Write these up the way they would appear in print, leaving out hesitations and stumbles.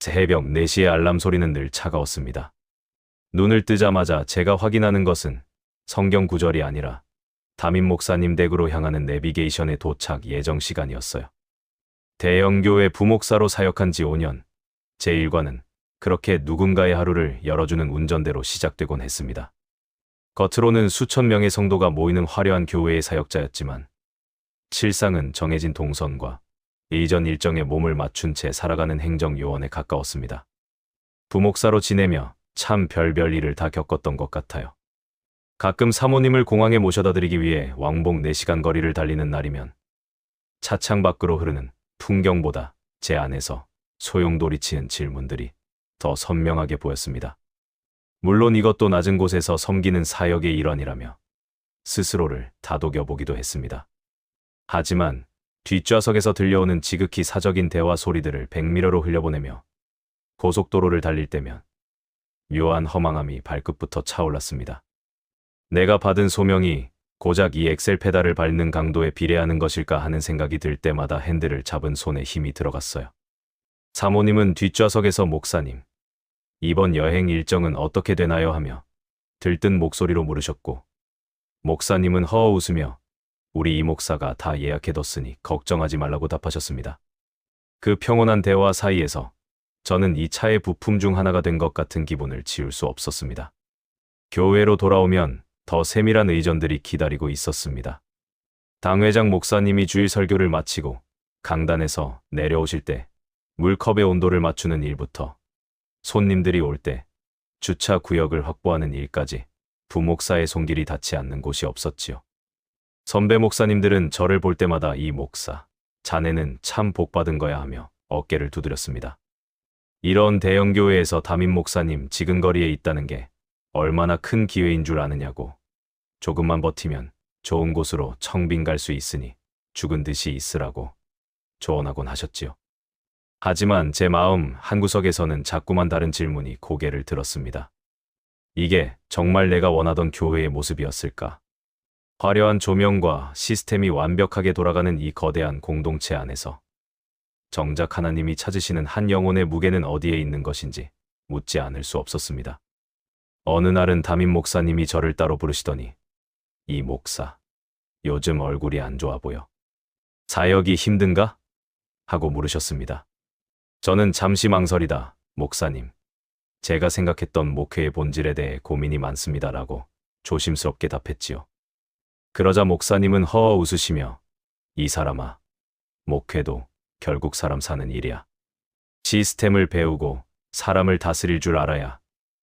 새벽 4시의 알람 소리는 늘 차가웠습니다. 눈을 뜨자마자 제가 확인하는 것은 성경 구절이 아니라 담임 목사님 댁으로 향하는 내비게이션의 도착 예정 시간이었어요. 대형교회 부목사로 사역한 지 5년, 제 일과는 그렇게 누군가의 하루를 열어주는 운전대로 시작되곤 했습니다. 겉으로는 수천 명의 성도가 모이는 화려한 교회의 사역자였지만 실상은 정해진 동선과 이전 일정에 몸을 맞춘 채 살아가는 행정 요원에 가까웠습니다. 부목사로 지내며 참 별별 일을 다 겪었던 것 같아요. 가끔 사모님을 공항에 모셔다 드리기 위해 왕복 4시간 거리를 달리는 날이면 차창 밖으로 흐르는 풍경보다 제 안에서 소용돌이 치는 질문들이 더 선명하게 보였습니다. 물론 이것도 낮은 곳에서 섬기는 사역의 일환이라며 스스로를 다독여보기도 했습니다. 하지만 뒷좌석에서 들려오는 지극히 사적인 대화 소리들을 백미러로 흘려보내며 고속도로를 달릴 때면 묘한 허망함이 발끝부터 차올랐습니다. 내가 받은 소명이 고작 이 엑셀 페달을 밟는 강도에 비례하는 것일까 하는 생각이 들 때마다 핸들을 잡은 손에 힘이 들어갔어요. 사모님은 뒷좌석에서 목사님, 이번 여행 일정은 어떻게 되나요? 하며 들뜬 목소리로 물으셨고, 목사님은 허어 웃으며 우리 이 목사가 다 예약해뒀으니 걱정하지 말라고 답하셨습니다. 그 평온한 대화 사이에서 저는 이 차의 부품 중 하나가 된 것 같은 기분을 지울 수 없었습니다. 교회로 돌아오면 더 세밀한 의전들이 기다리고 있었습니다. 당회장 목사님이 주일 설교를 마치고 강단에서 내려오실 때 물컵의 온도를 맞추는 일부터 손님들이 올 때 주차 구역을 확보하는 일까지 부목사의 손길이 닿지 않는 곳이 없었지요. 선배 목사님들은 저를 볼 때마다 이 목사, 자네는 참 복받은 거야 하며 어깨를 두드렸습니다. 이런 대형 교회에서 담임 목사님 지근거리에 있다는 게 얼마나 큰 기회인 줄 아느냐고. 조금만 버티면 좋은 곳으로 청빈 갈 수 있으니 죽은 듯이 있으라고 조언하곤 하셨지요. 하지만 제 마음 한구석에서는 자꾸만 다른 질문이 고개를 들었습니다. 이게 정말 내가 원하던 교회의 모습이었을까? 화려한 조명과 시스템이 완벽하게 돌아가는 이 거대한 공동체 안에서 정작 하나님이 찾으시는 한 영혼의 무게는 어디에 있는 것인지 묻지 않을 수 없었습니다. 어느 날은 담임 목사님이 저를 따로 부르시더니 이 목사, 요즘 얼굴이 안 좋아 보여. 사역이 힘든가? 하고 물으셨습니다. 저는 잠시 망설이다, 목사님. 제가 생각했던 목회의 본질에 대해 고민이 많습니다라고 조심스럽게 답했지요. 그러자 목사님은 허어 웃으시며 이 사람아, 목회도 결국 사람 사는 일이야. 시스템을 배우고 사람을 다스릴 줄 알아야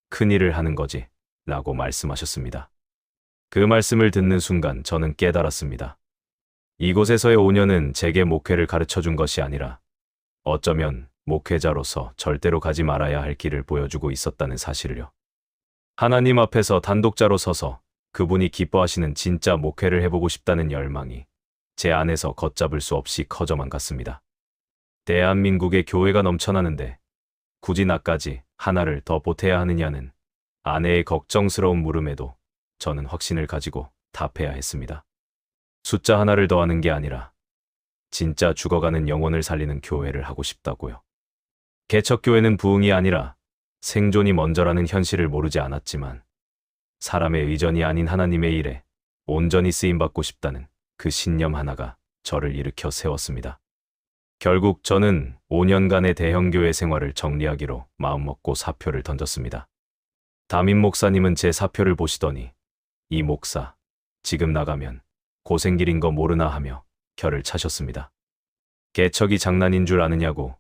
큰 일을 하는 거지 라고 말씀하셨습니다. 그 말씀을 듣는 순간 저는 깨달았습니다. 이곳에서의 5년은 제게 목회를 가르쳐준 것이 아니라 어쩌면 목회자로서 절대로 가지 말아야 할 길을 보여주고 있었다는 사실을요. 하나님 앞에서 단독자로 서서 그분이 기뻐하시는 진짜 목회를 해보고 싶다는 열망이 제 안에서 걷잡을 수 없이 커져만 갔습니다. 대한민국의 교회가 넘쳐나는데 굳이 나까지 하나를 더 보태야 하느냐는 아내의 걱정스러운 물음에도 저는 확신을 가지고 답해야 했습니다. 숫자 하나를 더하는 게 아니라 진짜 죽어가는 영혼을 살리는 교회를 하고 싶다고요. 개척교회는 부흥이 아니라 생존이 먼저라는 현실을 모르지 않았지만 사람의 의전이 아닌 하나님의 일에 온전히 쓰임받고 싶다는 그 신념 하나가 저를 일으켜 세웠습니다. 결국 저는 5년간의 대형교회 생활을 정리하기로 마음먹고 사표를 던졌습니다. 담임 목사님은 제 사표를 보시더니 이 목사, 지금 나가면 고생길인 거 모르나 하며 결을 차셨습니다. 개척이 장난인 줄 아느냐고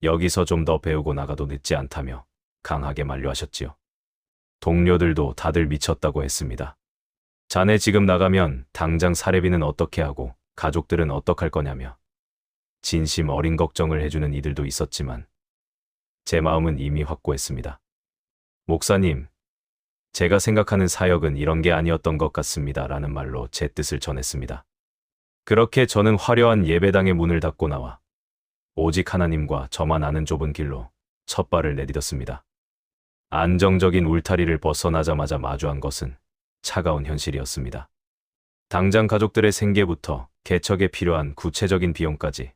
여기서 좀 더 배우고 나가도 늦지 않다며 강하게 만류하셨지요. 동료들도 다들 미쳤다고 했습니다. 자네 지금 나가면 당장 사례비는 어떻게 하고 가족들은 어떡할 거냐며 진심 어린 걱정을 해주는 이들도 있었지만 제 마음은 이미 확고했습니다. 목사님, 제가 생각하는 사역은 이런 게 아니었던 것 같습니다. 라는 말로 제 뜻을 전했습니다. 그렇게 저는 화려한 예배당의 문을 닫고 나와 오직 하나님과 저만 아는 좁은 길로 첫 발을 내디뎠습니다. 안정적인 울타리를 벗어나자마자 마주한 것은 차가운 현실이었습니다. 당장 가족들의 생계부터 개척에 필요한 구체적인 비용까지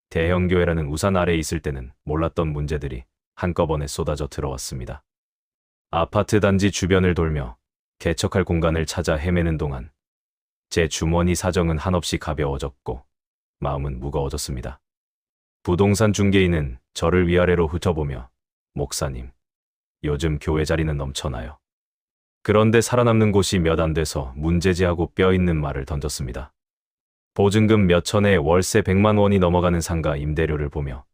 대형교회라는 우산 아래에 있을 때는 몰랐던 문제들이 한꺼번에 쏟아져 들어왔습니다. 아파트 단지 주변을 돌며 개척할 공간을 찾아 헤매는 동안 제 주머니 사정은 한없이 가벼워졌고 마음은 무거워졌습니다. 부동산 중개인은 저를 위아래로 훑어보며 목사님, 요즘 교회 자리는 넘쳐나요. 그런데 살아남는 곳이 몇 안 돼서 문제지하고 뼈있는 말을 던졌습니다. 보증금 몇 천에 월세 100만 원이 넘어가는 상가 임대료를 보며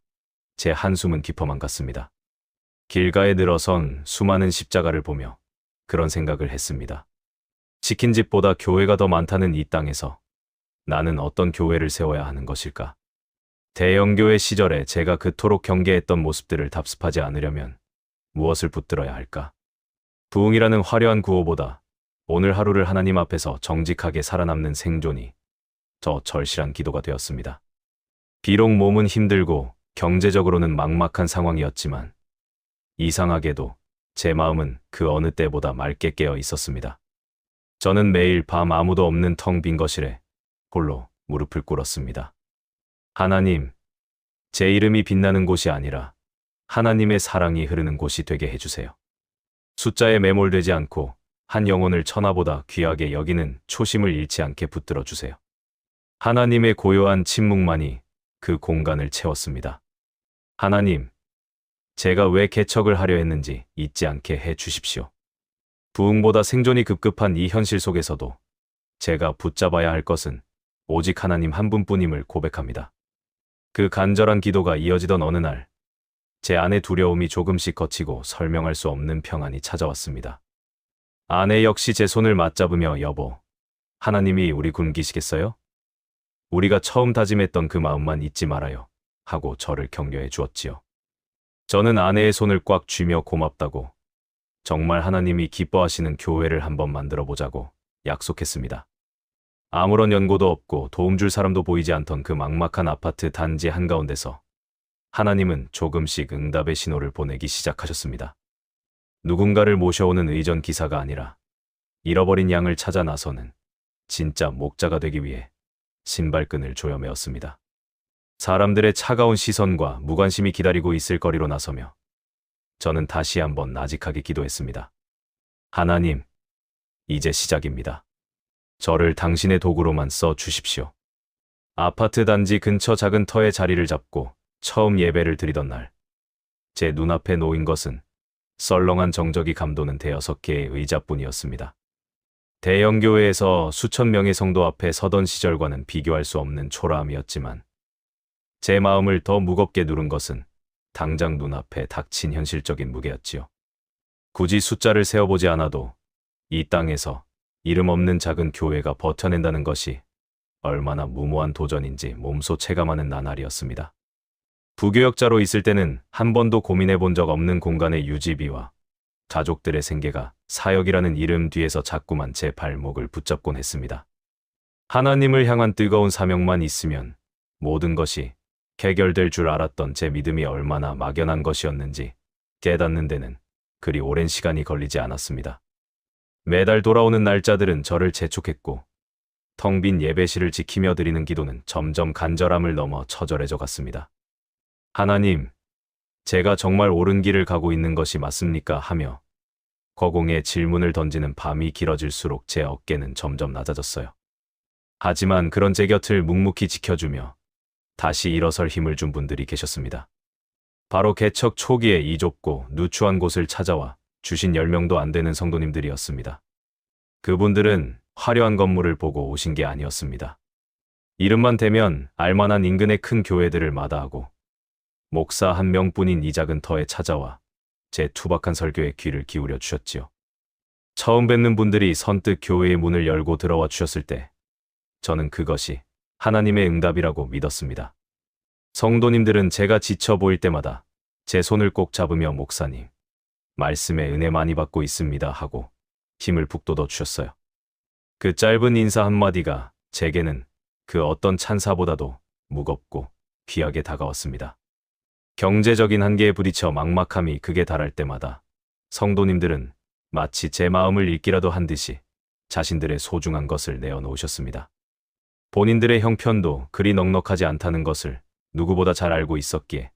제 한숨은 깊어만 갔습니다. 길가에 늘어선 수많은 십자가를 보며 그런 생각을 했습니다. 지킨 집보다 교회가 더 많다는 이 땅에서 나는 어떤 교회를 세워야 하는 것일까? 대형교회 시절에 제가 그토록 경계했던 모습들을 답습하지 않으려면 무엇을 붙들어야 할까? 부흥이라는 화려한 구호보다 오늘 하루를 하나님 앞에서 정직하게 살아남는 생존이 더 절실한 기도가 되었습니다. 비록 몸은 힘들고 경제적으로는 막막한 상황이었지만 이상하게도 제 마음은 그 어느 때보다 맑게 깨어 있었습니다. 저는 매일 밤 아무도 없는 텅 빈 거실에 홀로 무릎을 꿇었습니다. 하나님, 제 이름이 빛나는 곳이 아니라 하나님의 사랑이 흐르는 곳이 되게 해주세요. 숫자에 매몰되지 않고 한 영혼을 천하보다 귀하게 여기는 초심을 잃지 않게 붙들어 주세요. 하나님의 고요한 침묵만이 그 공간을 채웠습니다. 하나님, 제가 왜 개척을 하려 했는지 잊지 않게 해 주십시오. 부흥보다 생존이 급급한 이 현실 속에서도 제가 붙잡아야 할 것은 오직 하나님 한 분뿐임을 고백합니다. 그 간절한 기도가 이어지던 어느 날, 제 안의 두려움이 조금씩 걷히고 설명할 수 없는 평안이 찾아왔습니다. 아내 역시 제 손을 맞잡으며 여보, 하나님이 우리 굶기시겠어요? 우리가 처음 다짐했던 그 마음만 잊지 말아요. 하고 저를 격려해 주었지요. 저는 아내의 손을 꽉 쥐며 고맙다고, 정말 하나님이 기뻐하시는 교회를 한번 만들어 보자고 약속했습니다. 아무런 연고도 없고 도움줄 사람도 보이지 않던 그 막막한 아파트 단지 한가운데서 하나님은 조금씩 응답의 신호를 보내기 시작하셨습니다. 누군가를 모셔오는 의전 기사가 아니라 잃어버린 양을 찾아 나서는 진짜 목자가 되기 위해 신발끈을 조여매었습니다. 사람들의 차가운 시선과 무관심이 기다리고 있을 거리로 나서며 저는 다시 한번 나직하게 기도했습니다. 하나님, 이제 시작입니다. 저를 당신의 도구로만 써 주십시오. 아파트 단지 근처 작은 터에 자리를 잡고 처음 예배를 드리던 날, 제 눈앞에 놓인 것은 썰렁한 정적이 감도는 5개의 의자뿐이었습니다. 대형 교회에서 수천 명의 성도 앞에 서던 시절과는 비교할 수 없는 초라함이었지만 제 마음을 더 무겁게 누른 것은 당장 눈앞에 닥친 현실적인 무게였지요. 굳이 숫자를 세어보지 않아도 이 땅에서 이름 없는 작은 교회가 버텨낸다는 것이 얼마나 무모한 도전인지 몸소 체감하는 나날이었습니다. 부교역자로 있을 때는 한 번도 고민해 본 적 없는 공간의 유지비와 가족들의 생계가 사역이라는 이름 뒤에서 자꾸만 제 발목을 붙잡곤 했습니다. 하나님을 향한 뜨거운 사명만 있으면 모든 것이 해결될 줄 알았던 제 믿음이 얼마나 막연한 것이었는지 깨닫는 데는 그리 오랜 시간이 걸리지 않았습니다. 매달 돌아오는 날짜들은 저를 재촉했고 텅 빈 예배실을 지키며 드리는 기도는 점점 간절함을 넘어 처절해져 갔습니다. 하나님, 제가 정말 옳은 길을 가고 있는 것이 맞습니까? 하며 거공에 질문을 던지는 밤이 길어질수록 제 어깨는 점점 낮아졌어요. 하지만 그런 제 곁을 묵묵히 지켜주며 다시 일어설 힘을 준 분들이 계셨습니다. 바로 개척 초기에 이 좁고 누추한 곳을 찾아와 주신 10명도 안 되는 성도님들이었습니다. 그분들은 화려한 건물을 보고 오신 게 아니었습니다. 이름만 대면 알만한 인근의 큰 교회들을 마다하고 목사 한 명뿐인 이 작은 터에 찾아와 제 투박한 설교에 귀를 기울여 주셨지요. 처음 뵙는 분들이 선뜻 교회의 문을 열고 들어와 주셨을 때 저는 그것이 하나님의 응답이라고 믿었습니다. 성도님들은 제가 지쳐 보일 때마다 제 손을 꼭 잡으며 목사님, 말씀에 은혜 많이 받고 있습니다 하고 힘을 북돋워 주셨어요. 그 짧은 인사 한마디가 제게는 그 어떤 찬사보다도 무겁고 귀하게 다가왔습니다. 경제적인 한계에 부딪혀 막막함이 극에 달할 때마다 성도님들은 마치 제 마음을 읽기라도 한 듯이 자신들의 소중한 것을 내어놓으셨습니다. 본인들의 형편도 그리 넉넉하지 않다는 것을 누구보다 잘 알고 있었기에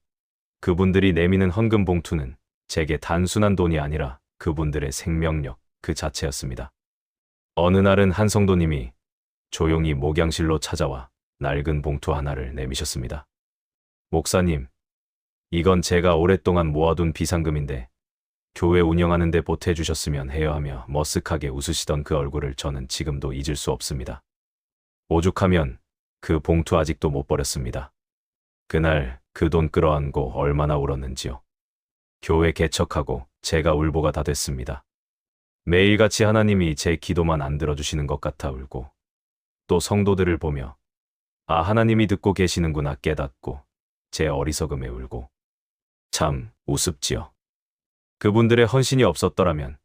그분들이 내미는 헌금 봉투는 제게 단순한 돈이 아니라 그분들의 생명력 그 자체였습니다. 어느 날은 한 성도님이 조용히 목양실로 찾아와 낡은 봉투 하나를 내미셨습니다. 목사님, 이건 제가 오랫동안 모아둔 비상금인데 교회 운영하는 데 보태주셨으면 해요 하며 머쓱하게 웃으시던 그 얼굴을 저는 지금도 잊을 수 없습니다. 오죽하면 그 봉투 아직도 못 버렸습니다. 그날 그 돈 끌어안고 얼마나 울었는지요. 교회 개척하고 제가 울보가 다 됐습니다. 매일같이 하나님이 제 기도만 안 들어주시는 것 같아 울고 또 성도들을 보며 아, 하나님이 듣고 계시는구나 깨닫고 제 어리석음에 울고 참 우습지요. 그분들의 헌신이 없었더라면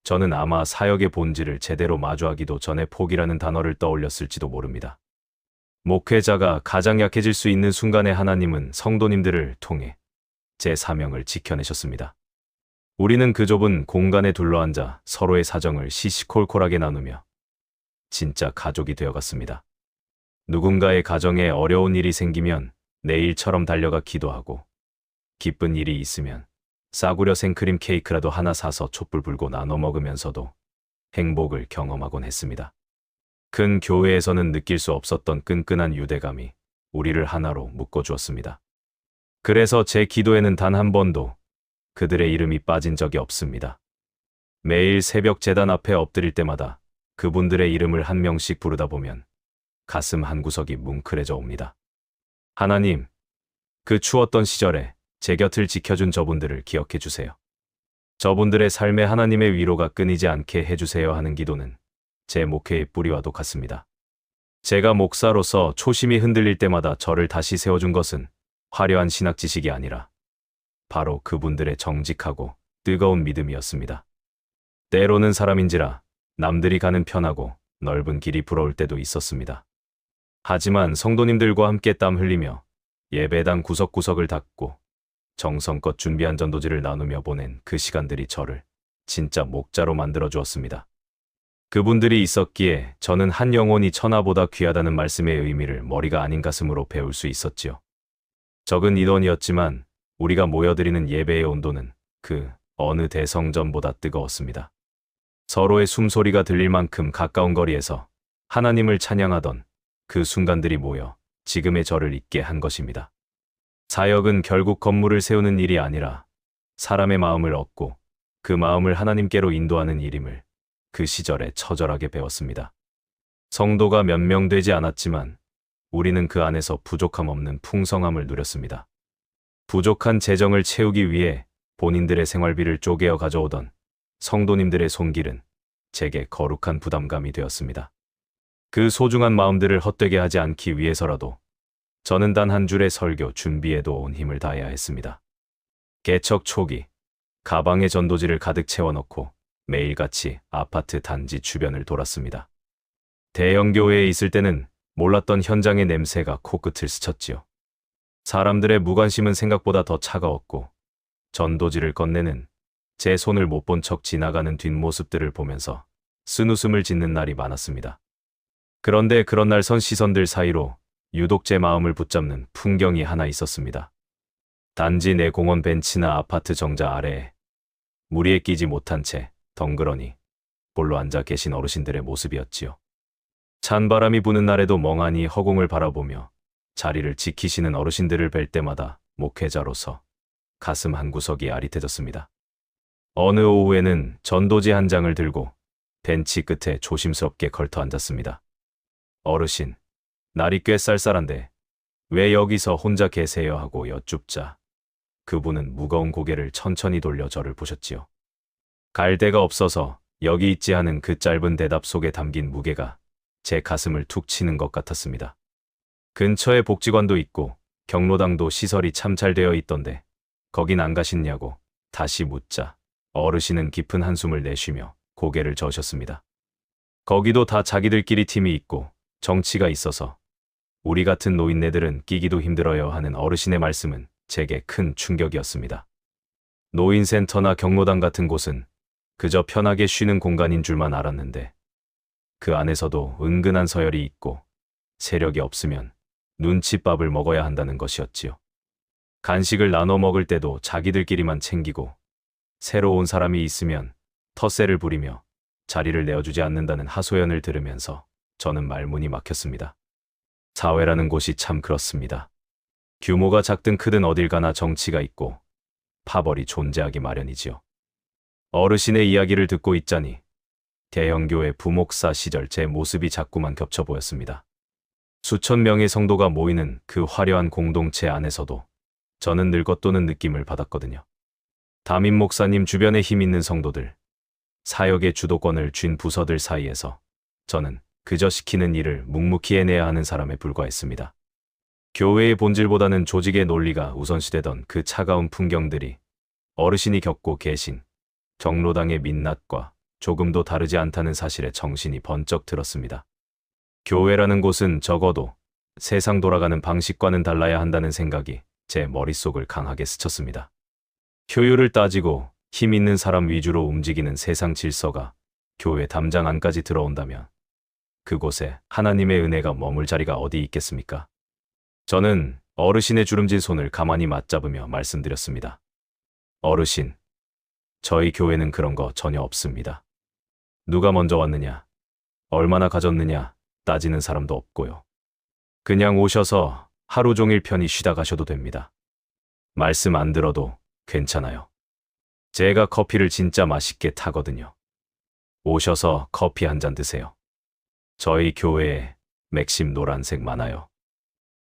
저는 아마 사역의 본질을 제대로 마주하기도 전에 포기라는 단어를 떠올렸을지도 모릅니다. 목회자가 가장 약해질 수 있는 순간에 하나님은 성도님들을 통해 제 사명을 지켜내셨습니다. 우리는 그 좁은 공간에 둘러앉아 서로의 사정을 시시콜콜하게 나누며 진짜 가족이 되어갔습니다. 누군가의 가정에 어려운 일이 생기면 내일처럼 달려가 기도하고 기쁜 일이 있으면 싸구려 생크림 케이크라도 하나 사서 촛불 불고 나눠 먹으면서도 행복을 경험하곤 했습니다. 큰 교회에서는 느낄 수 없었던 끈끈한 유대감이 우리를 하나로 묶어주었습니다. 그래서 제 기도에는 단 한 번도 그들의 이름이 빠진 적이 없습니다. 매일 새벽 제단 앞에 엎드릴 때마다 그분들의 이름을 한 명씩 부르다 보면 가슴 한구석이 뭉클해져 옵니다. 하나님, 그 추웠던 시절에 제 곁을 지켜준 저분들을 기억해 주세요. 저분들의 삶에 하나님의 위로가 끊이지 않게 해주세요 하는 기도는 제 목회의 뿌리와도 같습니다. 제가 목사로서 초심이 흔들릴 때마다 저를 다시 세워준 것은 화려한 신학 지식이 아니라 바로 그분들의 정직하고 뜨거운 믿음이었습니다. 때로는 사람인지라 남들이 가는 편하고 넓은 길이 부러울 때도 있었습니다. 하지만 성도님들과 함께 땀 흘리며 예배당 구석구석을 닦고 정성껏 준비한 전도지를 나누며 보낸 그 시간들이 저를 진짜 목자로 만들어 주었습니다. 그분들이 있었기에 저는 한 영혼이 천하보다 귀하다는 말씀의 의미를 머리가 아닌 가슴으로 배울 수 있었지요. 적은 인원이었지만 우리가 모여드리는 예배의 온도는 그 어느 대성전보다 뜨거웠습니다. 서로의 숨소리가 들릴 만큼 가까운 거리에서 하나님을 찬양하던 그 순간들이 모여 지금의 저를 있게 한 것입니다. 사역은 결국 건물을 세우는 일이 아니라 사람의 마음을 얻고 그 마음을 하나님께로 인도하는 일임을 그 시절에 처절하게 배웠습니다. 성도가 몇 명 되지 않았지만 우리는 그 안에서 부족함 없는 풍성함을 누렸습니다. 부족한 재정을 채우기 위해 본인들의 생활비를 쪼개어 가져오던 성도님들의 손길은 제게 거룩한 부담감이 되었습니다. 그 소중한 마음들을 헛되게 하지 않기 위해서라도 저는 단 한 줄의 설교 준비에도 온 힘을 다해야 했습니다. 개척 초기 가방에 전도지를 가득 채워넣고 매일같이 아파트 단지 주변을 돌았습니다. 대형 교회에 있을 때는 몰랐던 현장의 냄새가 코끝을 스쳤지요. 사람들의 무관심은 생각보다 더 차가웠고 전도지를 건네는 제 손을 못 본 척 지나가는 뒷모습들을 보면서 쓴웃음을 짓는 날이 많았습니다. 그런데 그런 날 선 시선들 사이로 유독 제 마음을 붙잡는 풍경이 하나 있었습니다. 단지 내 공원 벤치나 아파트 정자 아래에 무리에 끼지 못한 채 덩그러니 홀로 앉아 계신 어르신들의 모습이었지요. 찬바람이 부는 날에도 멍하니 허공을 바라보며 자리를 지키시는 어르신들을 뵐 때마다 목회자로서 가슴 한구석이 아릿해졌습니다. 어느 오후에는 전도지 한 장을 들고 벤치 끝에 조심스럽게 걸터 앉았습니다. 어르신, 날이 꽤 쌀쌀한데 왜 여기서 혼자 계세요 하고 여쭙자 그분은 무거운 고개를 천천히 돌려 저를 보셨지요. 갈 데가 없어서 여기 있지 하는 그 짧은 대답 속에 담긴 무게가 제 가슴을 툭 치는 것 같았습니다. 근처에 복지관도 있고 경로당도 시설이 참 잘 되어 있던데 거긴 안 가시냐고 다시 묻자 어르신은 깊은 한숨을 내쉬며 고개를 저으셨습니다. 거기도 다 자기들끼리 팀이 있고 정치가 있어서 우리 같은 노인네들은 끼기도 힘들어요 하는 어르신의 말씀은 제게 큰 충격이었습니다. 노인센터나 경로당 같은 곳은 그저 편하게 쉬는 공간인 줄만 알았는데 그 안에서도 은근한 서열이 있고 세력이 없으면 눈칫밥을 먹어야 한다는 것이었지요. 간식을 나눠 먹을 때도 자기들끼리만 챙기고 새로 온 사람이 있으면 텃세를 부리며 자리를 내어주지 않는다는 하소연을 들으면서 저는 말문이 막혔습니다. 사회라는 곳이 참 그렇습니다. 규모가 작든 크든 어딜 가나 정치가 있고 파벌이 존재하기 마련이지요. 어르신의 이야기를 듣고 있자니 대형교회 부목사 시절 제 모습이 자꾸만 겹쳐 보였습니다. 수천 명의 성도가 모이는 그 화려한 공동체 안에서도 저는 늙었도는 느낌을 받았거든요. 담임 목사님 주변에 힘 있는 성도들, 사역의 주도권을 쥔 부서들 사이에서 저는 그저 시키는 일을 묵묵히 해내야 하는 사람에 불과했습니다. 교회의 본질보다는 조직의 논리가 우선시되던 그 차가운 풍경들이 어르신이 겪고 계신 정로당의 민낯과 조금도 다르지 않다는 사실에 정신이 번쩍 들었습니다. 교회라는 곳은 적어도 세상 돌아가는 방식과는 달라야 한다는 생각이 제 머릿속을 강하게 스쳤습니다. 효율을 따지고 힘 있는 사람 위주로 움직이는 세상 질서가 교회 담장 안까지 들어온다면 그곳에 하나님의 은혜가 머물 자리가 어디 있겠습니까? 저는 어르신의 주름진 손을 가만히 맞잡으며 말씀드렸습니다. 어르신, 저희 교회는 그런 거 전혀 없습니다. 누가 먼저 왔느냐, 얼마나 가졌느냐 따지는 사람도 없고요. 그냥 오셔서 하루 종일 편히 쉬다 가셔도 됩니다. 말씀 안 들어도 괜찮아요. 제가 커피를 진짜 맛있게 타거든요. 오셔서 커피 한 잔 드세요. 저희 교회에 맥심 노란색 많아요.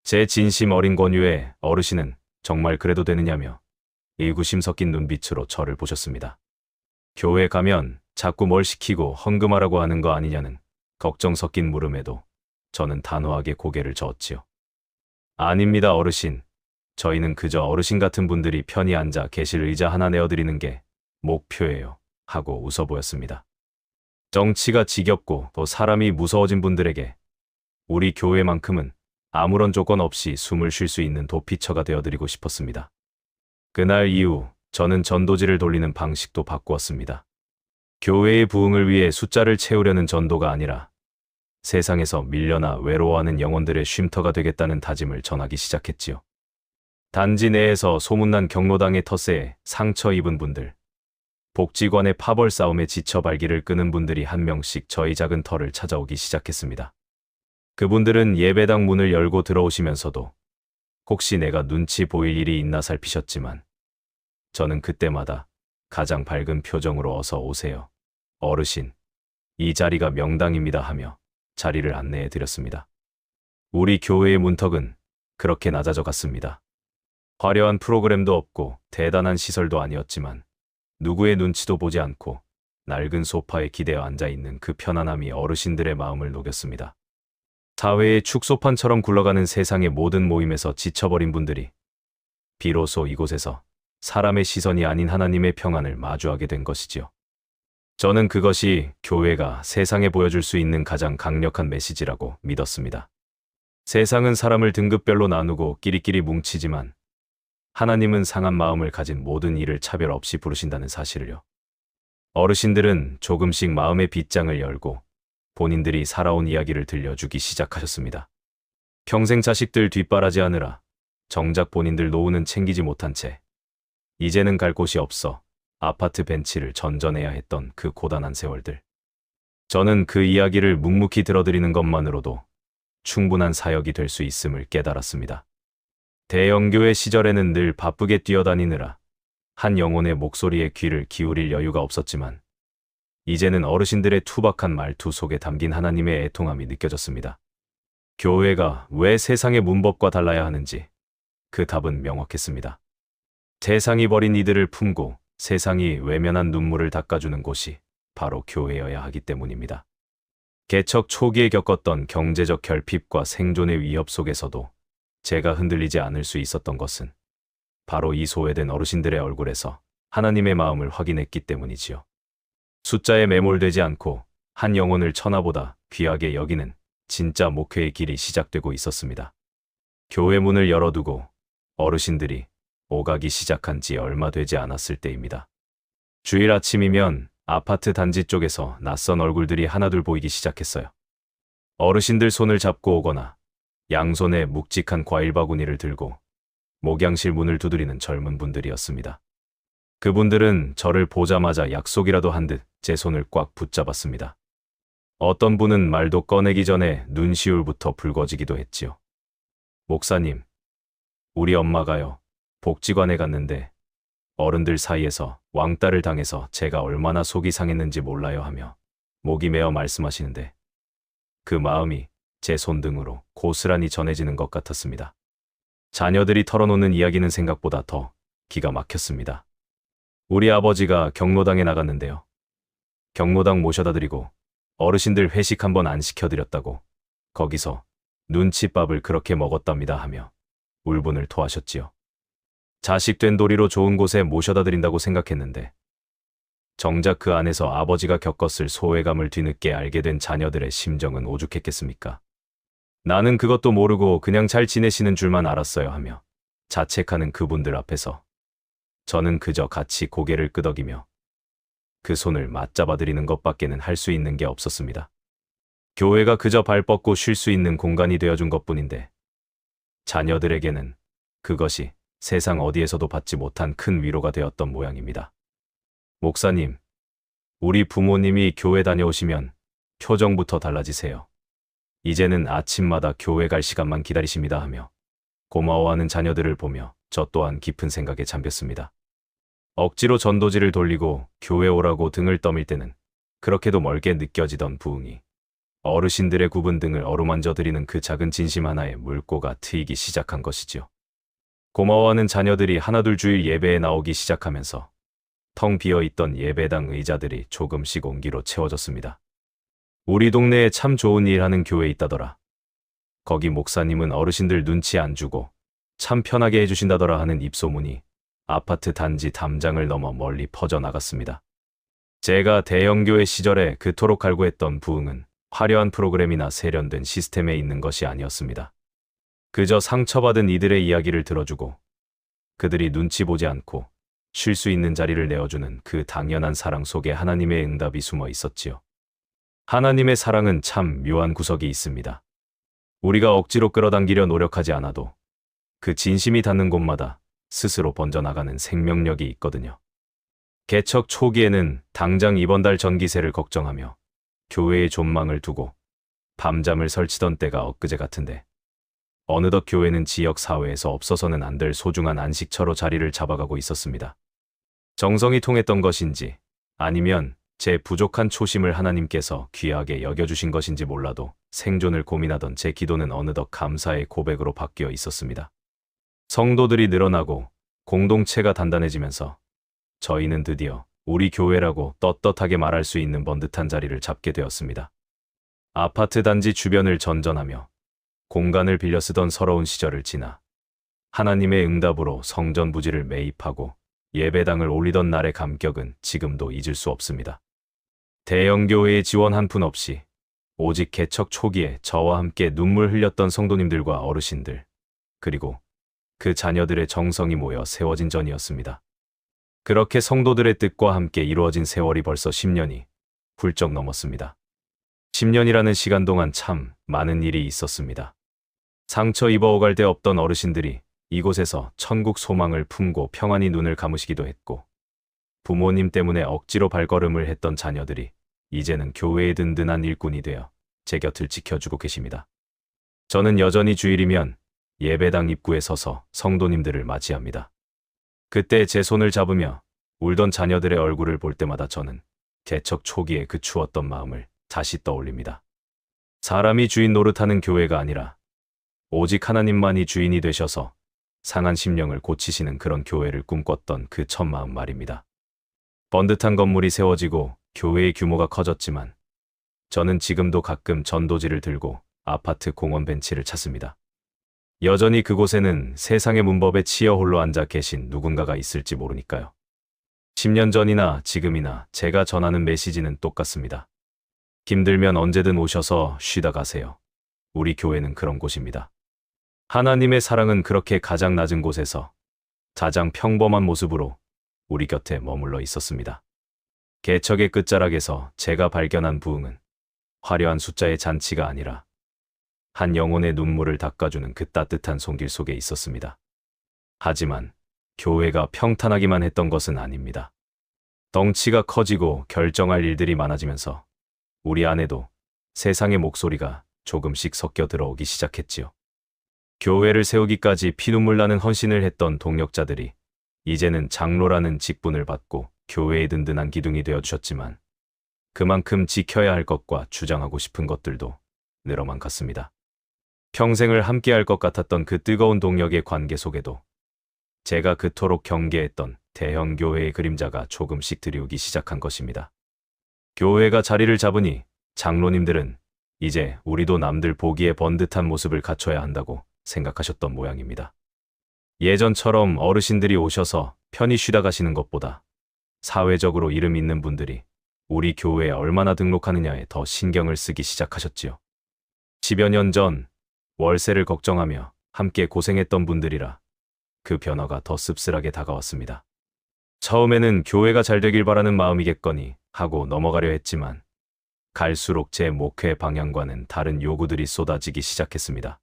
제 진심 어린 권유에 어르신은 정말 그래도 되느냐며 의구심 섞인 눈빛으로 저를 보셨습니다. 교회 가면 자꾸 뭘 시키고 헌금하라고 하는 거 아니냐는 걱정 섞인 물음에도 저는 단호하게 고개를 저었지요. 아닙니다, 어르신. 저희는 그저 어르신 같은 분들이 편히 앉아 계실 의자 하나 내어드리는 게 목표예요. 하고 웃어 보였습니다. 정치가 지겹고 또 사람이 무서워진 분들에게 우리 교회만큼은 아무런 조건 없이 숨을 쉴 수 있는 도피처가 되어드리고 싶었습니다. 그날 이후 저는 전도지를 돌리는 방식도 바꾸었습니다. 교회의 부흥을 위해 숫자를 채우려는 전도가 아니라 세상에서 밀려나 외로워하는 영혼들의 쉼터가 되겠다는 다짐을 전하기 시작했지요. 단지 내에서 소문난 경로당의 텃세에 상처 입은 분들, 복지관의 파벌 싸움에 지쳐 발길을 끄는 분들이 한 명씩 저희 작은 터를 찾아오기 시작했습니다. 그분들은 예배당 문을 열고 들어오시면서도 혹시 내가 눈치 보일 일이 있나 살피셨지만 저는 그때마다 가장 밝은 표정으로 어서 오세요. 어르신, 이 자리가 명당입니다 하며 자리를 안내해 드렸습니다. 우리 교회의 문턱은 그렇게 낮아져 갔습니다. 화려한 프로그램도 없고 대단한 시설도 아니었지만 누구의 눈치도 보지 않고 낡은 소파에 기대어 앉아있는 그 편안함이 어르신들의 마음을 녹였습니다. 사회의 축소판처럼 굴러가는 세상의 모든 모임에서 지쳐버린 분들이 비로소 이곳에서 사람의 시선이 아닌 하나님의 평안을 마주하게 된 것이지요. 저는 그것이 교회가 세상에 보여줄 수 있는 가장 강력한 메시지라고 믿었습니다. 세상은 사람을 등급별로 나누고 끼리끼리 뭉치지만 하나님은 상한 마음을 가진 모든 이를 차별 없이 부르신다는 사실을요. 어르신들은 조금씩 마음의 빗장을 열고 본인들이 살아온 이야기를 들려주기 시작하셨습니다. 평생 자식들 뒷바라지하느라 정작 본인들 노후는 챙기지 못한 채 이제는 갈 곳이 없어 아파트 벤치를 전전해야 했던 그 고단한 세월들. 저는 그 이야기를 묵묵히 들어드리는 것만으로도 충분한 사역이 될 수 있음을 깨달았습니다. 대형교회 시절에는 늘 바쁘게 뛰어다니느라 한 영혼의 목소리에 귀를 기울일 여유가 없었지만 이제는 어르신들의 투박한 말투 속에 담긴 하나님의 애통함이 느껴졌습니다. 교회가 왜 세상의 문법과 달라야 하는지 그 답은 명확했습니다. 세상이 버린 이들을 품고 세상이 외면한 눈물을 닦아주는 곳이 바로 교회여야 하기 때문입니다. 개척 초기에 겪었던 경제적 결핍과 생존의 위협 속에서도 제가 흔들리지 않을 수 있었던 것은 바로 이 소외된 어르신들의 얼굴에서 하나님의 마음을 확인했기 때문이지요. 숫자에 매몰되지 않고 한 영혼을 천하보다 귀하게 여기는 진짜 목회의 길이 시작되고 있었습니다. 교회 문을 열어두고 어르신들이 오가기 시작한 지 얼마 되지 않았을 때입니다. 주일 아침이면 아파트 단지 쪽에서 낯선 얼굴들이 하나둘 보이기 시작했어요. 어르신들 손을 잡고 오거나 양손에 묵직한 과일 바구니를 들고 목양실 문을 두드리는 젊은 분들이었습니다. 그분들은 저를 보자마자 약속이라도 한 듯 제 손을 꽉 붙잡았습니다. 어떤 분은 말도 꺼내기 전에 눈시울부터 붉어지기도 했지요. 목사님, 우리 엄마가요, 복지관에 갔는데 어른들 사이에서 왕따를 당해서 제가 얼마나 속이 상했는지 몰라요 하며 목이 메어 말씀하시는데 그 마음이 제 손등으로 고스란히 전해지는 것 같았습니다. 자녀들이 털어놓는 이야기는 생각보다 더 기가 막혔습니다. 우리 아버지가 경로당에 나갔는데요. 경로당 모셔다 드리고 어르신들 회식 한번 안 시켜드렸다고 거기서 눈칫밥을 그렇게 먹었답니다 하며 울분을 토하셨지요. 자식 된 도리로 좋은 곳에 모셔다 드린다고 생각했는데 정작 그 안에서 아버지가 겪었을 소외감을 뒤늦게 알게 된 자녀들의 심정은 오죽했겠습니까? 나는 그것도 모르고 그냥 잘 지내시는 줄만 알았어요 하며 자책하는 그분들 앞에서 저는 그저 같이 고개를 끄덕이며 그 손을 맞잡아 드리는 것밖에는 할 수 있는 게 없었습니다. 교회가 그저 발 뻗고 쉴 수 있는 공간이 되어준 것뿐인데 자녀들에게는 그것이 세상 어디에서도 받지 못한 큰 위로가 되었던 모양입니다. 목사님, 우리 부모님이 교회 다녀오시면 표정부터 달라지세요. 이제는 아침마다 교회 갈 시간만 기다리십니다 하며 고마워하는 자녀들을 보며 저 또한 깊은 생각에 잠겼습니다. 억지로 전도지를 돌리고 교회 오라고 등을 떠밀 때는 그렇게도 멀게 느껴지던 부흥이 어르신들의 굽은 등을 어루만져 드리는 그 작은 진심 하나에 물꼬가 트이기 시작한 것이지요. 고마워하는 자녀들이 하나둘 주일 예배에 나오기 시작하면서 텅 비어있던 예배당 의자들이 조금씩 옹기로 채워졌습니다. 우리 동네에 참 좋은 일 하는 교회 있다더라. 거기 목사님은 어르신들 눈치 안 주고 참 편하게 해주신다더라 하는 입소문이 아파트 단지 담장을 넘어 멀리 퍼져나갔습니다. 제가 대형교회 시절에 그토록 갈구했던 부흥은 화려한 프로그램이나 세련된 시스템에 있는 것이 아니었습니다. 그저 상처받은 이들의 이야기를 들어주고 그들이 눈치 보지 않고 쉴 수 있는 자리를 내어주는 그 당연한 사랑 속에 하나님의 응답이 숨어 있었지요. 하나님의 사랑은 참 묘한 구석이 있습니다. 우리가 억지로 끌어당기려 노력하지 않아도 그 진심이 닿는 곳마다 스스로 번져나가는 생명력이 있거든요. 개척 초기에는 당장 이번 달 전기세를 걱정하며 교회의 존망을 두고 밤잠을 설치던 때가 엊그제 같은데 어느덧 교회는 지역 사회에서 없어서는 안 될 소중한 안식처로 자리를 잡아가고 있었습니다. 정성이 통했던 것인지 아니면 제 부족한 초심을 하나님께서 귀하게 여겨주신 것인지 몰라도 생존을 고민하던 제 기도는 어느덧 감사의 고백으로 바뀌어 있었습니다. 성도들이 늘어나고 공동체가 단단해지면서 저희는 드디어 우리 교회라고 떳떳하게 말할 수 있는 번듯한 자리를 잡게 되었습니다. 아파트 단지 주변을 전전하며 공간을 빌려 쓰던 서러운 시절을 지나 하나님의 응답으로 성전 부지를 매입하고 예배당을 올리던 날의 감격은 지금도 잊을 수 없습니다. 대형교회의 지원 한 푼 없이 오직 개척 초기에 저와 함께 눈물 흘렸던 성도님들과 어르신들 그리고 그 자녀들의 정성이 모여 세워진 전이었습니다. 그렇게 성도들의 뜻과 함께 이루어진 세월이 벌써 10년이 훌쩍 넘었습니다. 10년이라는 시간 동안 참 많은 일이 있었습니다. 상처 입어오갈 데 없던 어르신들이 이곳에서 천국 소망을 품고 평안히 눈을 감으시기도 했고 부모님 때문에 억지로 발걸음을 했던 자녀들이 이제는 교회의 든든한 일꾼이 되어 제 곁을 지켜주고 계십니다. 저는 여전히 주일이면 예배당 입구에 서서 성도님들을 맞이합니다. 그때 제 손을 잡으며 울던 자녀들의 얼굴을 볼 때마다 저는 개척 초기에 그 추웠던 마음을 다시 떠올립니다. 사람이 주인 노릇하는 교회가 아니라 오직 하나님만이 주인이 되셔서 상한 심령을 고치시는 그런 교회를 꿈꿨던 그 첫 마음 말입니다. 번듯한 건물이 세워지고 교회의 규모가 커졌지만 저는 지금도 가끔 전도지를 들고 아파트 공원 벤치를 찾습니다. 여전히 그곳에는 세상의 문법에 치여 홀로 앉아 계신 누군가가 있을지 모르니까요. 10년 전이나 지금이나 제가 전하는 메시지는 똑같습니다. 힘들면 언제든 오셔서 쉬다 가세요. 우리 교회는 그런 곳입니다. 하나님의 사랑은 그렇게 가장 낮은 곳에서 가장 평범한 모습으로 우리 곁에 머물러 있었습니다. 개척의 끝자락에서 제가 발견한 부흥은 화려한 숫자의 잔치가 아니라 한 영혼의 눈물을 닦아주는 그 따뜻한 손길 속에 있었습니다. 하지만 교회가 평탄하기만 했던 것은 아닙니다. 덩치가 커지고 결정할 일들이 많아지면서 우리 안에도 세상의 목소리가 조금씩 섞여 들어오기 시작했지요. 교회를 세우기까지 피눈물 나는 헌신을 했던 동력자들이 이제는 장로라는 직분을 받고 교회의 든든한 기둥이 되어주셨지만 그만큼 지켜야 할 것과 주장하고 싶은 것들도 늘어만 갔습니다. 평생을 함께할 것 같았던 그 뜨거운 동력의 관계 속에도 제가 그토록 경계했던 대형 교회의 그림자가 조금씩 드리우기 시작한 것입니다. 교회가 자리를 잡으니 장로님들은 이제 우리도 남들 보기에 번듯한 모습을 갖춰야 한다고 생각하셨던 모양입니다. 예전처럼 어르신들이 오셔서 편히 쉬다 가시는 것보다 사회적으로 이름 있는 분들이 우리 교회에 얼마나 등록하느냐에 더 신경을 쓰기 시작하셨지요. 10여 년 전 월세를 걱정하며 함께 고생했던 분들이라 그 변화가 더 씁쓸하게 다가왔습니다. 처음에는 교회가 잘 되길 바라는 마음이겠거니 하고 넘어가려 했지만 갈수록 제 목회 방향과는 다른 요구들이 쏟아지기 시작했습니다.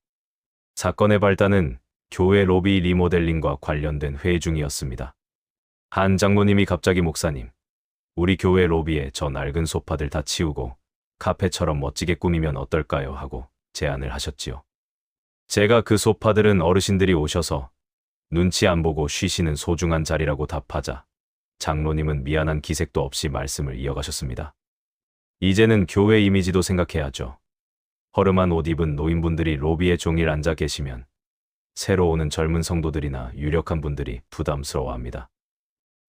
사건의 발단은 교회 로비 리모델링과 관련된 회의 중이었습니다. 한 장로님이 갑자기 목사님, 우리 교회 로비에 저 낡은 소파들 다 치우고 카페처럼 멋지게 꾸미면 어떨까요? 하고 제안을 하셨지요. 제가 그 소파들은 어르신들이 오셔서 눈치 안 보고 쉬시는 소중한 자리라고 답하자 장로님은 미안한 기색도 없이 말씀을 이어가셨습니다. 이제는 교회 이미지도 생각해야죠. 허름한 옷 입은 노인분들이 로비에 종일 앉아 계시면 새로 오는 젊은 성도들이나 유력한 분들이 부담스러워합니다.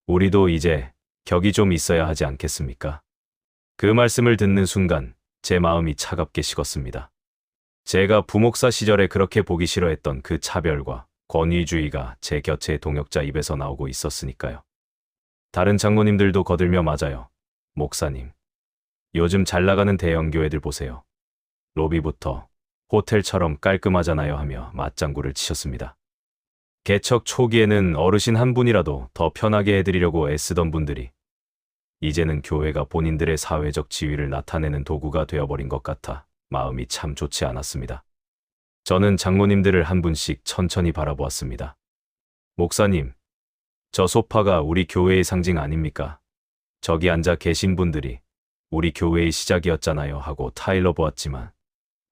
우리도 이제 격이 좀 있어야 하지 않겠습니까? 그 말씀을 듣는 순간 제 마음이 차갑게 식었습니다. 제가 부목사 시절에 그렇게 보기 싫어했던 그 차별과 권위주의가 제 곁의 동역자 입에서 나오고 있었으니까요. 다른 장로님들도 거들며 맞아요. 목사님, 요즘 잘 나가는 대형 교회들 보세요. 로비부터 호텔처럼 깔끔하잖아요 하며 맞장구를 치셨습니다. 개척 초기에는 어르신 한 분이라도 더 편하게 해드리려고 애쓰던 분들이 이제는 교회가 본인들의 사회적 지위를 나타내는 도구가 되어버린 것 같아 마음이 참 좋지 않았습니다. 저는 장로님들을 한 분씩 천천히 바라보았습니다. 목사님, 저 소파가 우리 교회의 상징 아닙니까? 저기 앉아 계신 분들이 우리 교회의 시작이었잖아요 하고 타일러 보았지만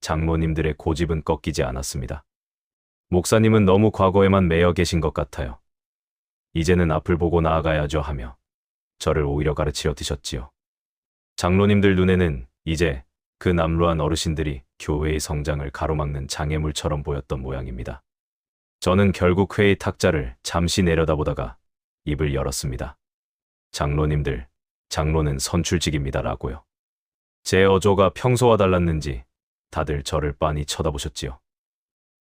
장로님들의 고집은 꺾이지 않았습니다. 목사님은 너무 과거에만 매여 계신 것 같아요. 이제는 앞을 보고 나아가야죠 하며 저를 오히려 가르치려 드셨지요. 장로님들 눈에는 이제 그 남루한 어르신들이 교회의 성장을 가로막는 장애물처럼 보였던 모양입니다. 저는 결국 회의 탁자를 잠시 내려다보다가 입을 열었습니다. 장로님들, 장로는 선출직입니다라고요. 제 어조가 평소와 달랐는지 다들 저를 빤히 쳐다보셨지요.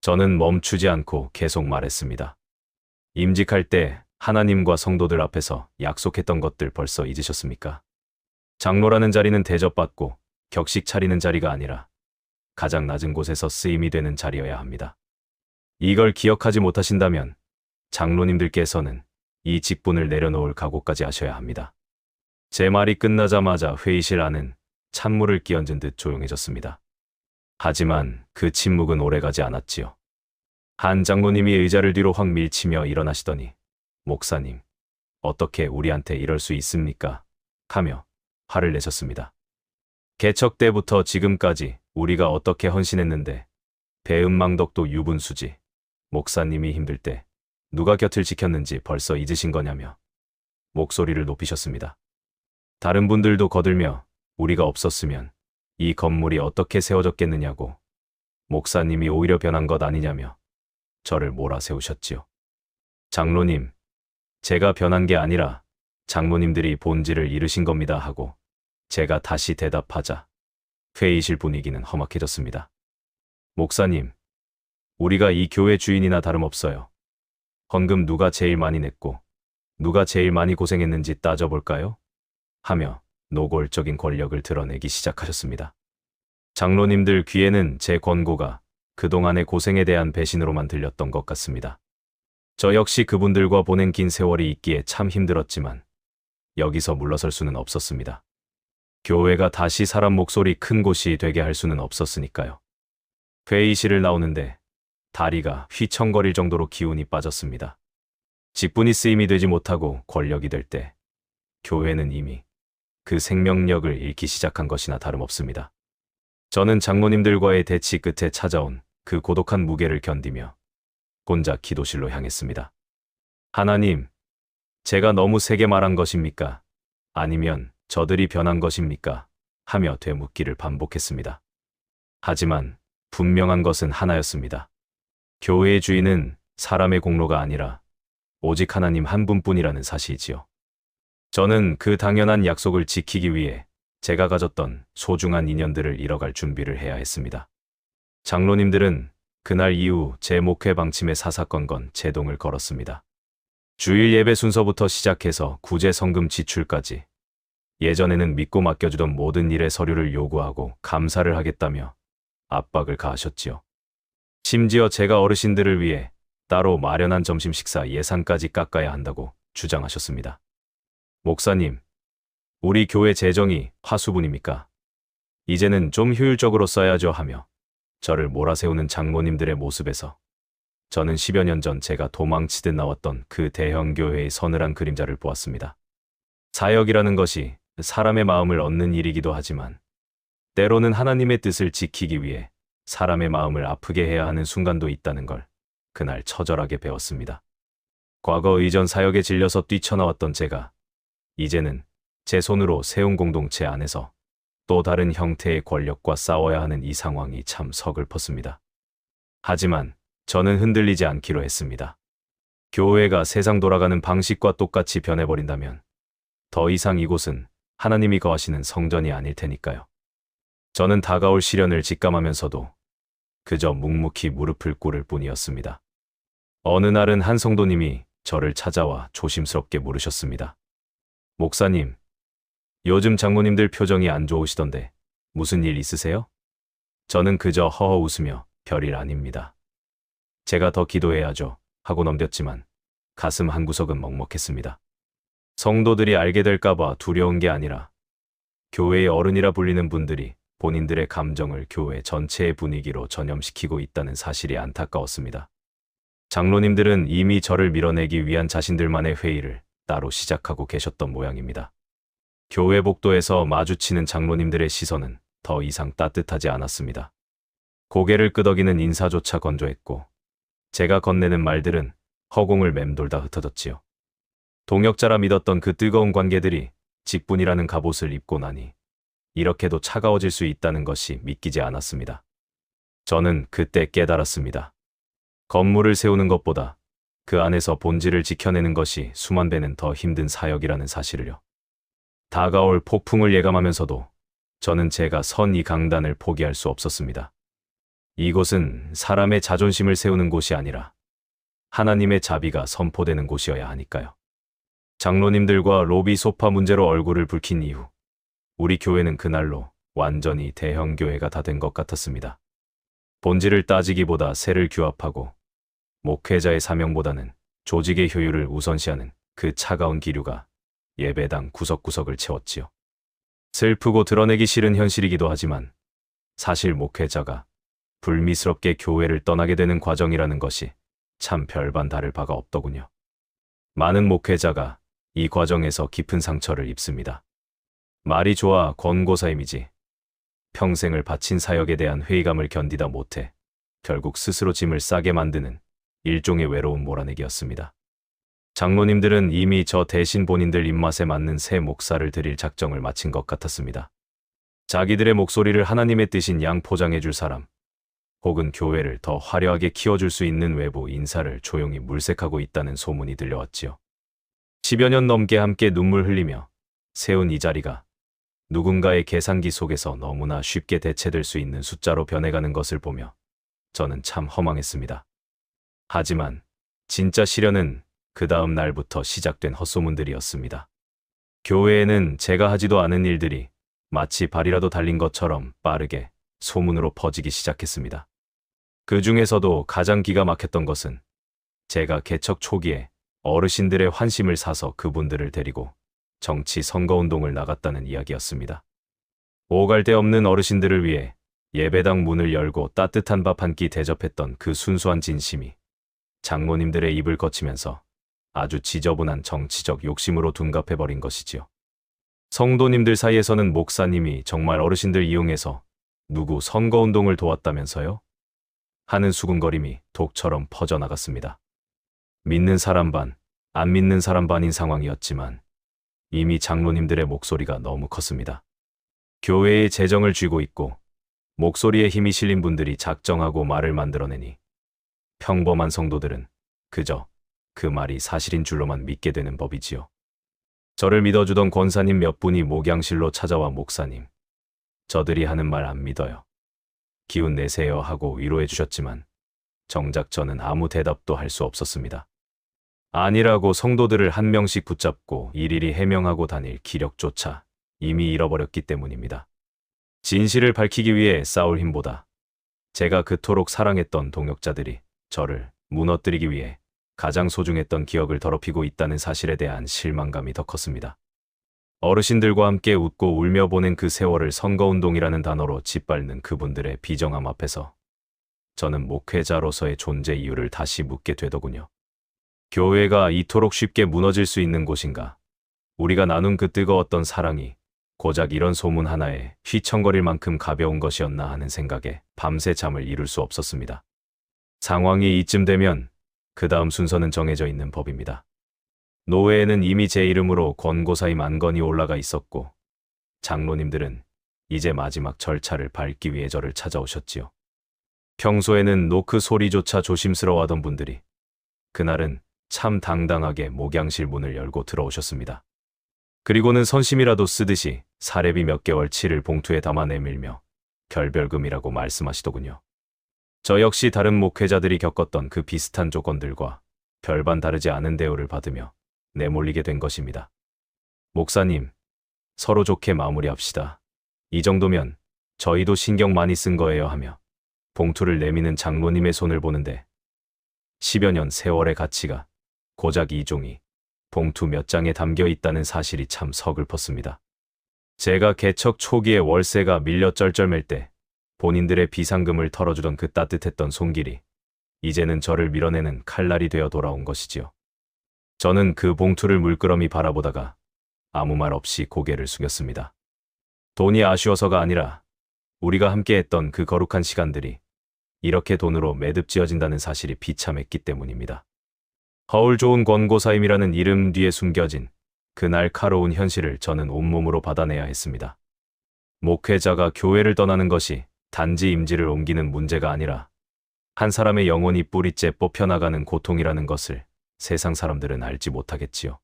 저는 멈추지 않고 계속 말했습니다. 임직할 때 하나님과 성도들 앞에서 약속했던 것들 벌써 잊으셨습니까? 장로라는 자리는 대접받고 격식 차리는 자리가 아니라 가장 낮은 곳에서 쓰임이 되는 자리여야 합니다. 이걸 기억하지 못하신다면 장로님들께서는 이 직분을 내려놓을 각오까지 하셔야 합니다. 제 말이 끝나자마자 회의실 안은 찬물을 끼얹은 듯 조용해졌습니다. 하지만 그 침묵은 오래가지 않았지요. 한 장로님이 의자를 뒤로 확 밀치며 일어나시더니 목사님, 어떻게 우리한테 이럴 수 있습니까? 하며 화를 내셨습니다. 개척 때부터 지금까지 우리가 어떻게 헌신했는데 배은망덕도 유분수지. 목사님이 힘들 때 누가 곁을 지켰는지 벌써 잊으신 거냐며 목소리를 높이셨습니다. 다른 분들도 거들며 우리가 없었으면 이 건물이 어떻게 세워졌겠느냐고 목사님이 오히려 변한 것 아니냐며 저를 몰아세우셨지요. 장로님, 제가 변한 게 아니라 장로님들이 본질을 잃으신 겁니다 하고 제가 다시 대답하자 회의실 분위기는 험악해졌습니다. 목사님, 우리가 이 교회 주인이나 다름없어요. 헌금 누가 제일 많이 냈고 누가 제일 많이 고생했는지 따져볼까요? 하며 노골적인 권력을 드러내기 시작하셨습니다. 장로님들 귀에는 제 권고가 그동안의 고생에 대한 배신으로만 들렸던 것 같습니다. 저 역시 그분들과 보낸 긴 세월이 있기에 참 힘들었지만 여기서 물러설 수는 없었습니다. 교회가 다시 사람 목소리 큰 곳이 되게 할 수는 없었으니까요. 회의실을 나오는데 다리가 휘청거릴 정도로 기운이 빠졌습니다. 직분이 쓰임이 되지 못하고 권력이 될 때 교회는 이미 그 생명력을 잃기 시작한 것이나 다름없습니다. 저는 장로님들과의 대치 끝에 찾아온 그 고독한 무게를 견디며 혼자 기도실로 향했습니다. 하나님, 제가 너무 세게 말한 것입니까? 아니면 저들이 변한 것입니까? 하며 되묻기를 반복했습니다. 하지만 분명한 것은 하나였습니다. 교회의 주인은 사람의 공로가 아니라 오직 하나님 한 분뿐이라는 사실이지요. 저는 그 당연한 약속을 지키기 위해 제가 가졌던 소중한 인연들을 잃어갈 준비를 해야 했습니다. 장로님들은 그날 이후 제 목회 방침에 사사건건 제동을 걸었습니다. 주일 예배 순서부터 시작해서 구제 성금 지출까지 예전에는 믿고 맡겨주던 모든 일의 서류를 요구하고 감사를 하겠다며 압박을 가하셨지요. 심지어 제가 어르신들을 위해 따로 마련한 점심 식사 예산까지 깎아야 한다고 주장하셨습니다. 목사님, 우리 교회 재정이 화수분입니까? 이제는 좀 효율적으로 써야죠 하며 저를 몰아세우는 장로님들의 모습에서 저는 10여 년 전 제가 도망치듯 나왔던 그 대형 교회의 서늘한 그림자를 보았습니다. 사역이라는 것이 사람의 마음을 얻는 일이기도 하지만 때로는 하나님의 뜻을 지키기 위해 사람의 마음을 아프게 해야 하는 순간도 있다는 걸 그날 처절하게 배웠습니다. 과거 이전 사역에 질려서 뛰쳐나왔던 제가 이제는 제 손으로 세운 공동체 안에서 또 다른 형태의 권력과 싸워야 하는 이 상황이 참 서글펐습니다. 하지만 저는 흔들리지 않기로 했습니다. 교회가 세상 돌아가는 방식과 똑같이 변해버린다면 더 이상 이곳은 하나님이 거하시는 성전이 아닐 테니까요. 저는 다가올 시련을 직감하면서도 그저 묵묵히 무릎을 꿇을 뿐이었습니다. 어느 날은 한 성도님이 저를 찾아와 조심스럽게 물으셨습니다. 목사님, 요즘 장로님들 표정이 안 좋으시던데 무슨 일 있으세요? 저는 그저 허허 웃으며 별일 아닙니다. 제가 더 기도해야죠 하고 넘겼지만 가슴 한구석은 먹먹했습니다. 성도들이 알게 될까봐 두려운 게 아니라 교회의 어른이라 불리는 분들이 본인들의 감정을 교회 전체의 분위기로 전염시키고 있다는 사실이 안타까웠습니다. 장로님들은 이미 저를 밀어내기 위한 자신들만의 회의를 따로 시작하고 계셨던 모양입니다. 교회 복도에서 마주치는 장로님들의 시선은 더 이상 따뜻하지 않았습니다. 고개를 끄덕이는 인사조차 건조했고 제가 건네는 말들은 허공을 맴돌다 흩어졌지요. 동역자라 믿었던 그 뜨거운 관계들이 직분이라는 갑옷을 입고 나니 이렇게도 차가워질 수 있다는 것이 믿기지 않았습니다. 저는 그때 깨달았습니다. 건물을 세우는 것보다 그 안에서 본질을 지켜내는 것이 수만 배는 더 힘든 사역이라는 사실을요. 다가올 폭풍을 예감하면서도 저는 제가 선 이 강단을 포기할 수 없었습니다. 이곳은 사람의 자존심을 세우는 곳이 아니라 하나님의 자비가 선포되는 곳이어야 하니까요. 장로님들과 로비 소파 문제로 얼굴을 붉힌 이후 우리 교회는 그날로 완전히 대형 교회가 다 된 것 같았습니다. 본질을 따지기보다 세를 규합하고 목회자의 사명보다는 조직의 효율을 우선시하는 그 차가운 기류가 예배당 구석구석을 채웠지요. 슬프고 드러내기 싫은 현실이기도 하지만 사실 목회자가 불미스럽게 교회를 떠나게 되는 과정이라는 것이 참 별반 다를 바가 없더군요. 많은 목회자가 이 과정에서 깊은 상처를 입습니다. 말이 좋아 권고사임이지 평생을 바친 사역에 대한 회의감을 견디다 못해 결국 스스로 짐을 싸게 만드는 일종의 외로운 몰아내기였습니다. 장로님들은 이미 저 대신 본인들 입맛에 맞는 새 목사를 드릴 작정을 마친 것 같았습니다. 자기들의 목소리를 하나님의 뜻인 양 포장해줄 사람, 혹은 교회를 더 화려하게 키워줄 수 있는 외부 인사를 조용히 물색하고 있다는 소문이 들려왔지요. 10여 년 넘게 함께 눈물 흘리며 세운 이 자리가 누군가의 계산기 속에서 너무나 쉽게 대체될 수 있는 숫자로 변해가는 것을 보며 저는 참 허망했습니다. 하지만 진짜 시련은 그 다음 날부터 시작된 헛소문들이었습니다. 교회에는 제가 하지도 않은 일들이 마치 발이라도 달린 것처럼 빠르게 소문으로 퍼지기 시작했습니다. 그 중에서도 가장 기가 막혔던 것은 제가 개척 초기에 어르신들의 환심을 사서 그분들을 데리고 정치 선거운동을 나갔다는 이야기였습니다. 오갈 데 없는 어르신들을 위해 예배당 문을 열고 따뜻한 밥 한 끼 대접했던 그 순수한 진심이 장로님들의 입을 거치면서 아주 지저분한 정치적 욕심으로 둔갑해버린 것이지요. 성도님들 사이에서는 목사님이 정말 어르신들 이용해서 누구 선거운동을 도왔다면서요? 하는 수군거림이 독처럼 퍼져나갔습니다. 믿는 사람 반, 안 믿는 사람 반인 상황이었지만 이미 장로님들의 목소리가 너무 컸습니다. 교회의 재정을 쥐고 있고 목소리에 힘이 실린 분들이 작정하고 말을 만들어내니 평범한 성도들은 그저 그 말이 사실인 줄로만 믿게 되는 법이지요. 저를 믿어주던 권사님 몇 분이 목양실로 찾아와 목사님, 저들이 하는 말 안 믿어요. 기운 내세요 하고 위로해 주셨지만 정작 저는 아무 대답도 할 수 없었습니다. 아니라고 성도들을 한 명씩 붙잡고 일일이 해명하고 다닐 기력조차 이미 잃어버렸기 때문입니다. 진실을 밝히기 위해 싸울 힘보다 제가 그토록 사랑했던 동역자들이 저를 무너뜨리기 위해 가장 소중했던 기억을 더럽히고 있다는 사실에 대한 실망감이 더 컸습니다. 어르신들과 함께 웃고 울며 보낸 그 세월을 선거운동이라는 단어로 짓밟는 그분들의 비정함 앞에서 저는 목회자로서의 존재 이유를 다시 묻게 되더군요. 교회가 이토록 쉽게 무너질 수 있는 곳인가? 우리가 나눈 그 뜨거웠던 사랑이 고작 이런 소문 하나에 휘청거릴 만큼 가벼운 것이었나 하는 생각에 밤새 잠을 이룰 수 없었습니다. 상황이 이쯤 되면 그 다음 순서는 정해져 있는 법입니다. 노회에는 이미 제 이름으로 권고사임 안건이 올라가 있었고 장로님들은 이제 마지막 절차를 밟기 위해 저를 찾아오셨지요. 평소에는 노크 소리조차 조심스러워하던 분들이 그날은 참 당당하게 목양실 문을 열고 들어오셨습니다. 그리고는 선심이라도 쓰듯이 사례비 몇 개월치를 봉투에 담아 내밀며 결별금이라고 말씀하시더군요. 저 역시 다른 목회자들이 겪었던 그 비슷한 조건들과 별반 다르지 않은 대우를 받으며 내몰리게 된 것입니다. 목사님, 서로 좋게 마무리합시다. 이 정도면 저희도 신경 많이 쓴 거예요 하며 봉투를 내미는 장로님의 손을 보는데 10여 년 세월의 가치가 고작 이 종이 봉투 몇 장에 담겨 있다는 사실이 참 서글펐습니다. 제가 개척 초기에 월세가 밀려 쩔쩔맬 때 본인들의 비상금을 털어주던 그 따뜻했던 손길이 이제는 저를 밀어내는 칼날이 되어 돌아온 것이지요. 저는 그 봉투를 물끄러미 바라보다가 아무 말 없이 고개를 숙였습니다. 돈이 아쉬워서가 아니라 우리가 함께했던 그 거룩한 시간들이 이렇게 돈으로 매듭지어진다는 사실이 비참했기 때문입니다. 허울 좋은 권고사임이라는 이름 뒤에 숨겨진 그 날카로운 현실을 저는 온몸으로 받아내야 했습니다. 목회자가 교회를 떠나는 것이 단지 임지를 옮기는 문제가 아니라 한 사람의 영혼이 뿌리째 뽑혀나가는 고통이라는 것을 세상 사람들은 알지 못하겠지요.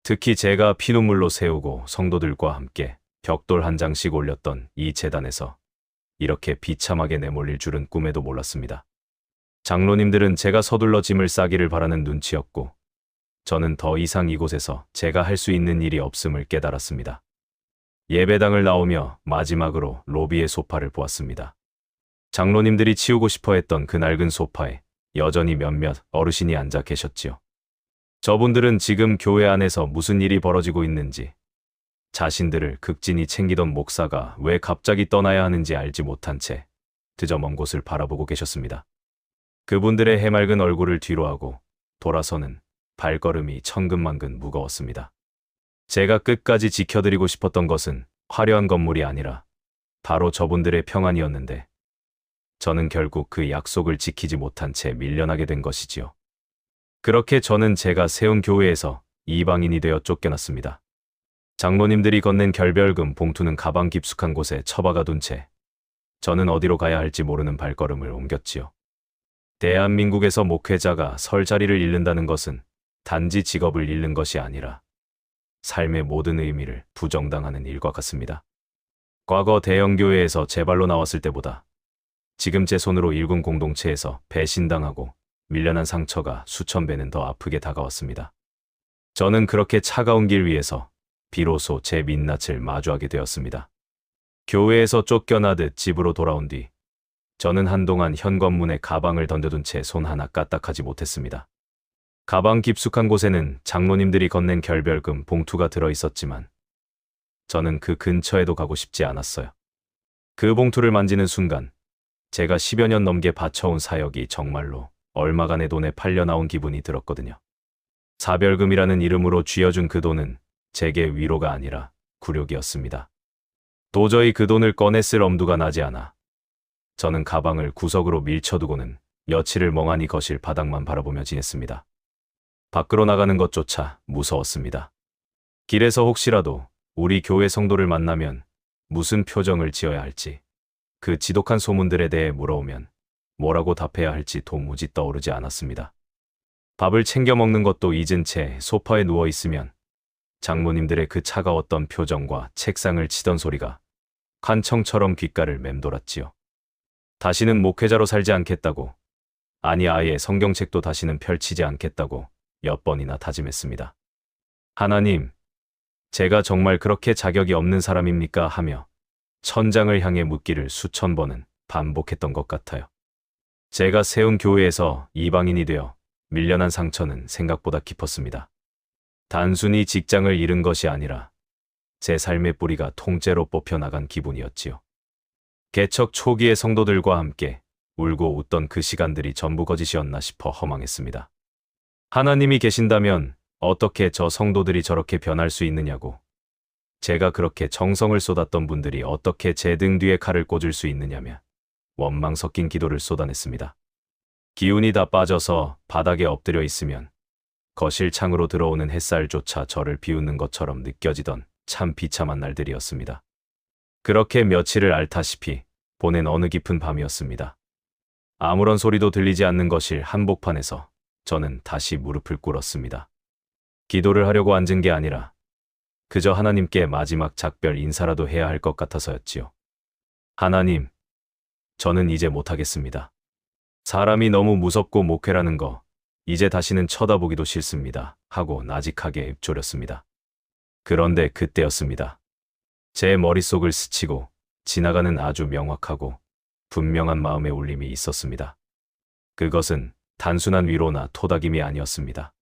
특히 제가 피눈물로 세우고 성도들과 함께 벽돌 한 장씩 올렸던 이 제단에서 이렇게 비참하게 내몰릴 줄은 꿈에도 몰랐습니다. 장로님들은 제가 서둘러 짐을 싸기를 바라는 눈치였고 저는 더 이상 이곳에서 제가 할 수 있는 일이 없음을 깨달았습니다. 예배당을 나오며 마지막으로 로비의 소파를 보았습니다. 장로님들이 치우고 싶어 했던 그 낡은 소파에 여전히 몇몇 어르신이 앉아 계셨지요. 저분들은 지금 교회 안에서 무슨 일이 벌어지고 있는지, 자신들을 극진히 챙기던 목사가 왜 갑자기 떠나야 하는지 알지 못한 채 드저 먼 곳을 바라보고 계셨습니다. 그분들의 해맑은 얼굴을 뒤로하고 돌아서는 발걸음이 천근만근 무거웠습니다. 제가 끝까지 지켜드리고 싶었던 것은 화려한 건물이 아니라 바로 저분들의 평안이었는데 저는 결국 그 약속을 지키지 못한 채 밀려나게 된 것이지요. 그렇게 저는 제가 세운 교회에서 이방인이 되어 쫓겨났습니다. 장로님들이 건넨 결별금 봉투는 가방 깊숙한 곳에 처박아 둔 채 저는 어디로 가야 할지 모르는 발걸음을 옮겼지요. 대한민국에서 목회자가 설 자리를 잃는다는 것은 단지 직업을 잃는 것이 아니라 삶의 모든 의미를 부정당하는 일과 같습니다. 과거 대형교회에서 제 발로 나왔을 때보다 지금 제 손으로 일군 공동체에서 배신당하고 밀려난 상처가 수천 배는 더 아프게 다가왔습니다. 저는 그렇게 차가운 길 위에서 비로소 제 민낯을 마주하게 되었습니다. 교회에서 쫓겨나듯 집으로 돌아온 뒤 저는 한동안 현관문에 가방을 던져둔 채 손 하나 까딱하지 못했습니다. 가방 깊숙한 곳에는 장로님들이 건넨 결별금 봉투가 들어있었지만 저는 그 근처에도 가고 싶지 않았어요. 그 봉투를 만지는 순간 제가 10여 년 넘게 바쳐온 사역이 정말로 얼마간의 돈에 팔려 나온 기분이 들었거든요. 사별금이라는 이름으로 쥐어준 그 돈은 제게 위로가 아니라 굴욕이었습니다. 도저히 그 돈을 꺼내 쓸 엄두가 나지 않아 저는 가방을 구석으로 밀쳐두고는 며칠을 멍하니 거실 바닥만 바라보며 지냈습니다. 밖으로 나가는 것조차 무서웠습니다. 길에서 혹시라도 우리 교회 성도를 만나면 무슨 표정을 지어야 할지, 그 지독한 소문들에 대해 물어오면 뭐라고 답해야 할지 도무지 떠오르지 않았습니다. 밥을 챙겨 먹는 것도 잊은 채 소파에 누워 있으면 장모님들의 그 차가웠던 표정과 책상을 치던 소리가 관청처럼 귓가를 맴돌았지요. 다시는 목회자로 살지 않겠다고, 아니 아예 성경책도 다시는 펼치지 않겠다고 몇 번이나 다짐했습니다. 하나님, 제가 정말 그렇게 자격이 없는 사람입니까? 하며 천장을 향해 묻기를 수천 번은 반복했던 것 같아요. 제가 세운 교회에서 이방인이 되어 밀려난 상처는 생각보다 깊었습니다. 단순히 직장을 잃은 것이 아니라 제 삶의 뿌리가 통째로 뽑혀나간 기분이었지요. 개척 초기의 성도들과 함께 울고 웃던 그 시간들이 전부 거짓이었나 싶어 허망했습니다. 하나님이 계신다면 어떻게 저 성도들이 저렇게 변할 수 있느냐고, 제가 그렇게 정성을 쏟았던 분들이 어떻게 제 등 뒤에 칼을 꽂을 수 있느냐며 원망 섞인 기도를 쏟아냈습니다. 기운이 다 빠져서 바닥에 엎드려 있으면 거실 창으로 들어오는 햇살조차 저를 비웃는 것처럼 느껴지던 참 비참한 날들이었습니다. 그렇게 며칠을 앓다시피 보낸 어느 깊은 밤이었습니다. 아무런 소리도 들리지 않는 거실 한복판에서 저는 다시 무릎을 꿇었습니다. 기도를 하려고 앉은 게 아니라 그저 하나님께 마지막 작별 인사라도 해야 할 것 같아서였지요. 하나님, 저는 이제 못하겠습니다. 사람이 너무 무섭고 목회라는 거 이제 다시는 쳐다보기도 싫습니다. 하고 나직하게 읊조렸습니다. 그런데 그때였습니다. 제 머릿속을 스치고 지나가는 아주 명확하고 분명한 마음의 울림이 있었습니다. 그것은 단순한 위로나 토닥임이 아니었습니다.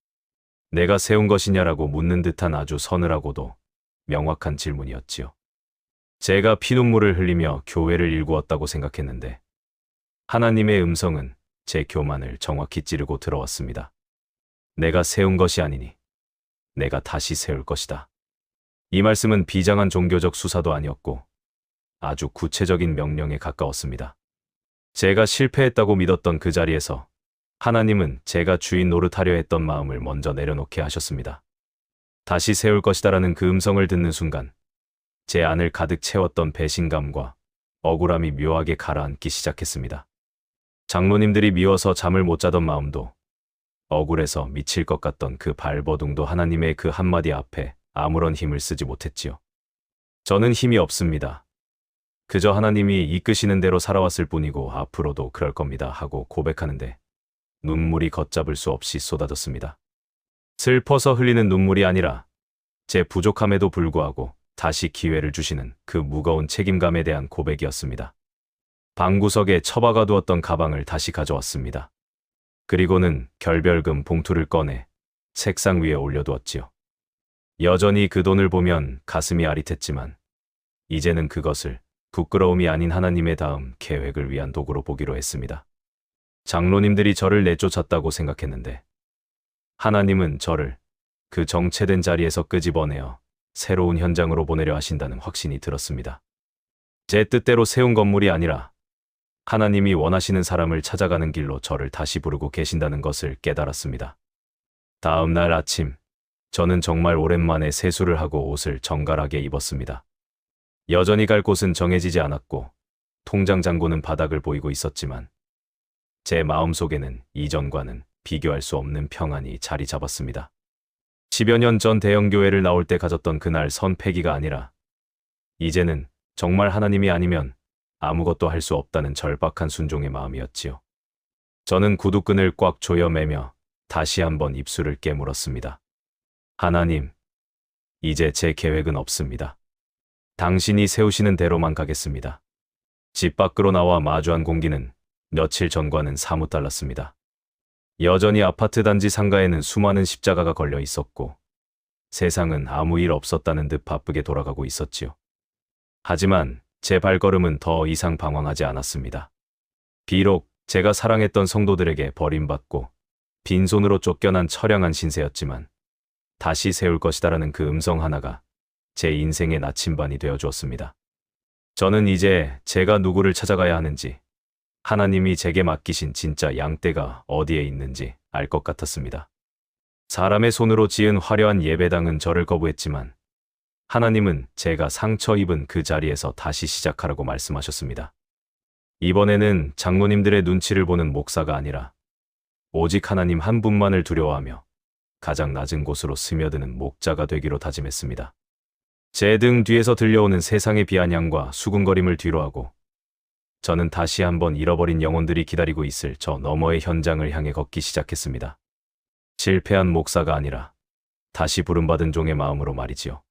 내가 세운 것이냐라고 묻는 듯한 아주 서늘하고도 명확한 질문이었지요. 제가 피눈물을 흘리며 교회를 일구었다고 생각했는데 하나님의 음성은 제 교만을 정확히 찌르고 들어왔습니다. 내가 세운 것이 아니니 내가 다시 세울 것이다. 이 말씀은 비장한 종교적 수사도 아니었고 아주 구체적인 명령에 가까웠습니다. 제가 실패했다고 믿었던 그 자리에서 하나님은 제가 주인 노릇하려 했던 마음을 먼저 내려놓게 하셨습니다. 다시 세울 것이다라는 그 음성을 듣는 순간 제 안을 가득 채웠던 배신감과 억울함이 묘하게 가라앉기 시작했습니다. 장로님들이 미워서 잠을 못 자던 마음도, 억울해서 미칠 것 같던 그 발버둥도 하나님의 그 한마디 앞에 아무런 힘을 쓰지 못했지요. 저는 힘이 없습니다. 그저 하나님이 이끄시는 대로 살아왔을 뿐이고 앞으로도 그럴 겁니다 하고 고백하는데 눈물이 걷잡을 수 없이 쏟아졌습니다. 슬퍼서 흘리는 눈물이 아니라 제 부족함에도 불구하고 다시 기회를 주시는 그 무거운 책임감에 대한 고백이었습니다. 방구석에 처박아 두었던 가방을 다시 가져왔습니다. 그리고는 결별금 봉투를 꺼내 책상 위에 올려두었지요. 여전히 그 돈을 보면 가슴이 아릿했지만 이제는 그것을 부끄러움이 아닌 하나님의 다음 계획을 위한 도구로 보기로 했습니다. 장로님들이 저를 내쫓았다고 생각했는데 하나님은 저를 그 정체된 자리에서 끄집어내어 새로운 현장으로 보내려 하신다는 확신이 들었습니다. 제 뜻대로 세운 건물이 아니라 하나님이 원하시는 사람을 찾아가는 길로 저를 다시 부르고 계신다는 것을 깨달았습니다. 다음 날 아침, 저는 정말 오랜만에 세수를 하고 옷을 정갈하게 입었습니다. 여전히 갈 곳은 정해지지 않았고 통장 잔고는 바닥을 보이고 있었지만 제 마음속에는 이전과는 비교할 수 없는 평안이 자리 잡았습니다. 10여 년 전 대형교회를 나올 때 가졌던 그날 선패기가 아니라 이제는 정말 하나님이 아니면 아무것도 할 수 없다는 절박한 순종의 마음이었지요. 저는 구두끈을 꽉 조여 매며 다시 한번 입술을 깨물었습니다. 하나님, 이제 제 계획은 없습니다. 당신이 세우시는 대로만 가겠습니다. 집 밖으로 나와 마주한 공기는 며칠 전과는 사뭇 달랐습니다. 여전히 아파트 단지 상가에는 수많은 십자가가 걸려 있었고 세상은 아무 일 없었다는 듯 바쁘게 돌아가고 있었지요. 하지만 제 발걸음은 더 이상 방황하지 않았습니다. 비록 제가 사랑했던 성도들에게 버림받고 빈손으로 쫓겨난 처량한 신세였지만 다시 세울 것이다라는 그 음성 하나가 제 인생의 나침반이 되어 주었습니다. 저는 이제 제가 누구를 찾아가야 하는지, 하나님이 제게 맡기신 진짜 양떼가 어디에 있는지 알 것 같았습니다. 사람의 손으로 지은 화려한 예배당은 저를 거부했지만 하나님은 제가 상처 입은 그 자리에서 다시 시작하라고 말씀하셨습니다. 이번에는 장로님들의 눈치를 보는 목사가 아니라 오직 하나님 한 분만을 두려워하며 가장 낮은 곳으로 스며드는 목자가 되기로 다짐했습니다. 제 등 뒤에서 들려오는 세상의 비아냥과 수군거림을 뒤로하고 저는 다시 한번 잃어버린 영혼들이 기다리고 있을 저 너머의 현장을 향해 걷기 시작했습니다. 실패한 목사가 아니라 다시 부름받은 종의 마음으로 말이지요.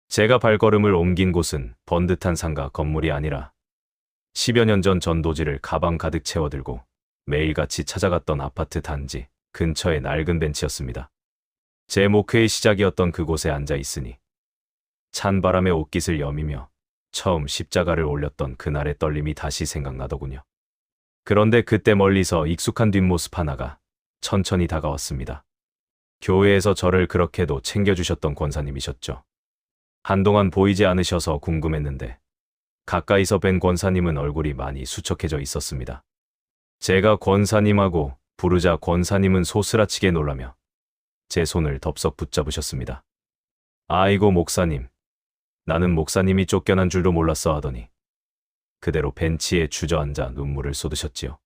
제가 발걸음을 옮긴 곳은 번듯한 상가 건물이 아니라 10여 년 전 전도지를 가방 가득 채워들고 매일같이 찾아갔던 아파트 단지 근처의 낡은 벤치였습니다. 제 목회의 시작이었던 그곳에 앉아 있으니 찬 바람에 옷깃을 여미며 처음 십자가를 올렸던 그날의 떨림이 다시 생각나더군요. 그런데 그때 멀리서 익숙한 뒷모습 하나가 천천히 다가왔습니다. 교회에서 저를 그렇게도 챙겨주셨던 권사님이셨죠. 한동안 보이지 않으셔서 궁금했는데 가까이서 뵌 권사님은 얼굴이 많이 수척해져 있었습니다. 제가 권사님하고 부르자 권사님은 소스라치게 놀라며 제 손을 덥석 붙잡으셨습니다. 아이고 목사님, 나는 목사님이 쫓겨난 줄도 몰랐어 하더니 그대로 벤치에 주저앉아 눈물을 쏟으셨지요.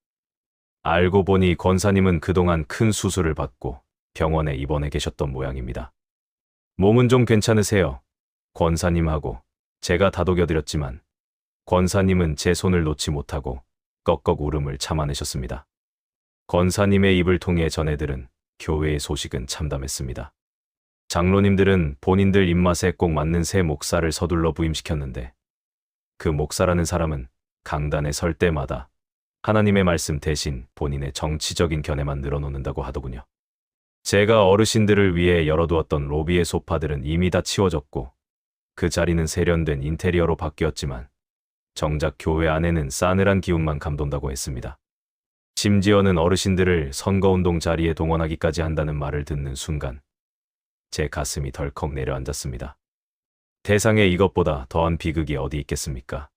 알고 보니 권사님은 그동안 큰 수술을 받고 병원에 입원해 계셨던 모양입니다. 몸은 좀 괜찮으세요? 권사님하고 제가 다독여드렸지만 권사님은 제 손을 놓지 못하고 꺽꺽 울음을 참아내셨습니다. 권사님의 입을 통해 전해들은 교회의 소식은 참담했습니다. 장로님들은 본인들 입맛에 꼭 맞는 새 목사를 서둘러 부임시켰는데 그 목사라는 사람은 강단에 설 때마다 하나님의 말씀 대신 본인의 정치적인 견해만 늘어놓는다고 하더군요. 제가 어르신들을 위해 열어두었던 로비의 소파들은 이미 다 치워졌고 그 자리는 세련된 인테리어로 바뀌었지만 정작 교회 안에는 싸늘한 기운만 감돈다고 했습니다. 심지어는 어르신들을 선거운동 자리에 동원하기까지 한다는 말을 듣는 순간 제 가슴이 덜컥 내려앉았습니다. 세상에 이것보다 더한 비극이 어디 있겠습니까?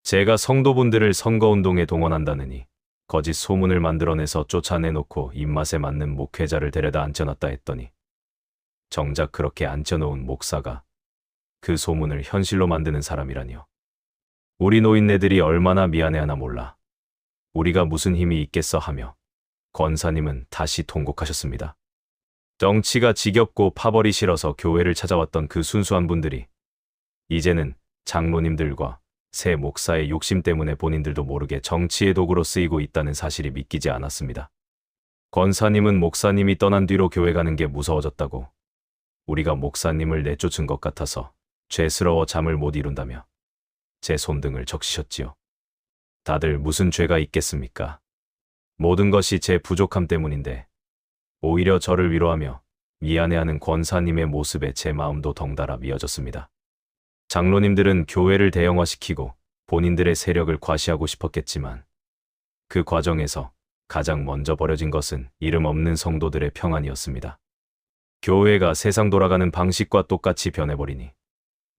제가 성도분들을 선거운동에 동원한다느니 거짓 소문을 만들어내서 쫓아내놓고 입맛에 맞는 목회자를 데려다 앉혀놨다 했더니 정작 그렇게 앉혀놓은 목사가 그 소문을 현실로 만드는 사람이라니요. 우리 노인네들이 얼마나 미안해하나 몰라. 우리가 무슨 힘이 있겠어 하며 권사님은 다시 통곡하셨습니다. 정치가 지겹고 파벌이 싫어서 교회를 찾아왔던 그 순수한 분들이 이제는 장로님들과 새 목사의 욕심 때문에 본인들도 모르게 정치의 도구로 쓰이고 있다는 사실이 믿기지 않았습니다. 권사님은 목사님이 떠난 뒤로 교회 가는 게 무서워졌다고, 우리가 목사님을 내쫓은 것 같아서 죄스러워 잠을 못 이룬다며 제 손등을 적시셨지요. 다들 무슨 죄가 있겠습니까? 모든 것이 제 부족함 때문인데 오히려 저를 위로하며 미안해하는 권사님의 모습에 제 마음도 덩달아 미어졌습니다. 장로님들은 교회를 대형화시키고 본인들의 세력을 과시하고 싶었겠지만 그 과정에서 가장 먼저 버려진 것은 이름 없는 성도들의 평안이었습니다. 교회가 세상 돌아가는 방식과 똑같이 변해버리니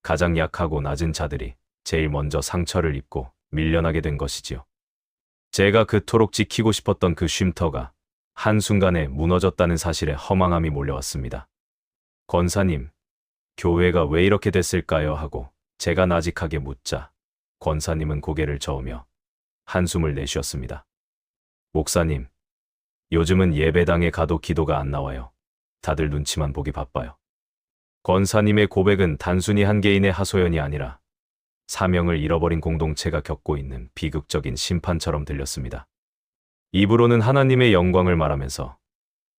가장 약하고 낮은 자들이 제일 먼저 상처를 입고 밀려나게 된 것이지요. 제가 그토록 지키고 싶었던 그 쉼터가 한순간에 무너졌다는 사실에 허망함이 몰려왔습니다. 권사님, 교회가 왜 이렇게 됐을까요? 하고 제가 나직하게 묻자 권사님은 고개를 저으며 한숨을 내쉬었습니다. 목사님, 요즘은 예배당에 가도 기도가 안 나와요. 다들 눈치만 보기 바빠요. 권사님의 고백은 단순히 한 개인의 하소연이 아니라 사명을 잃어버린 공동체가 겪고 있는 비극적인 심판처럼 들렸습니다. 입으로는 하나님의 영광을 말하면서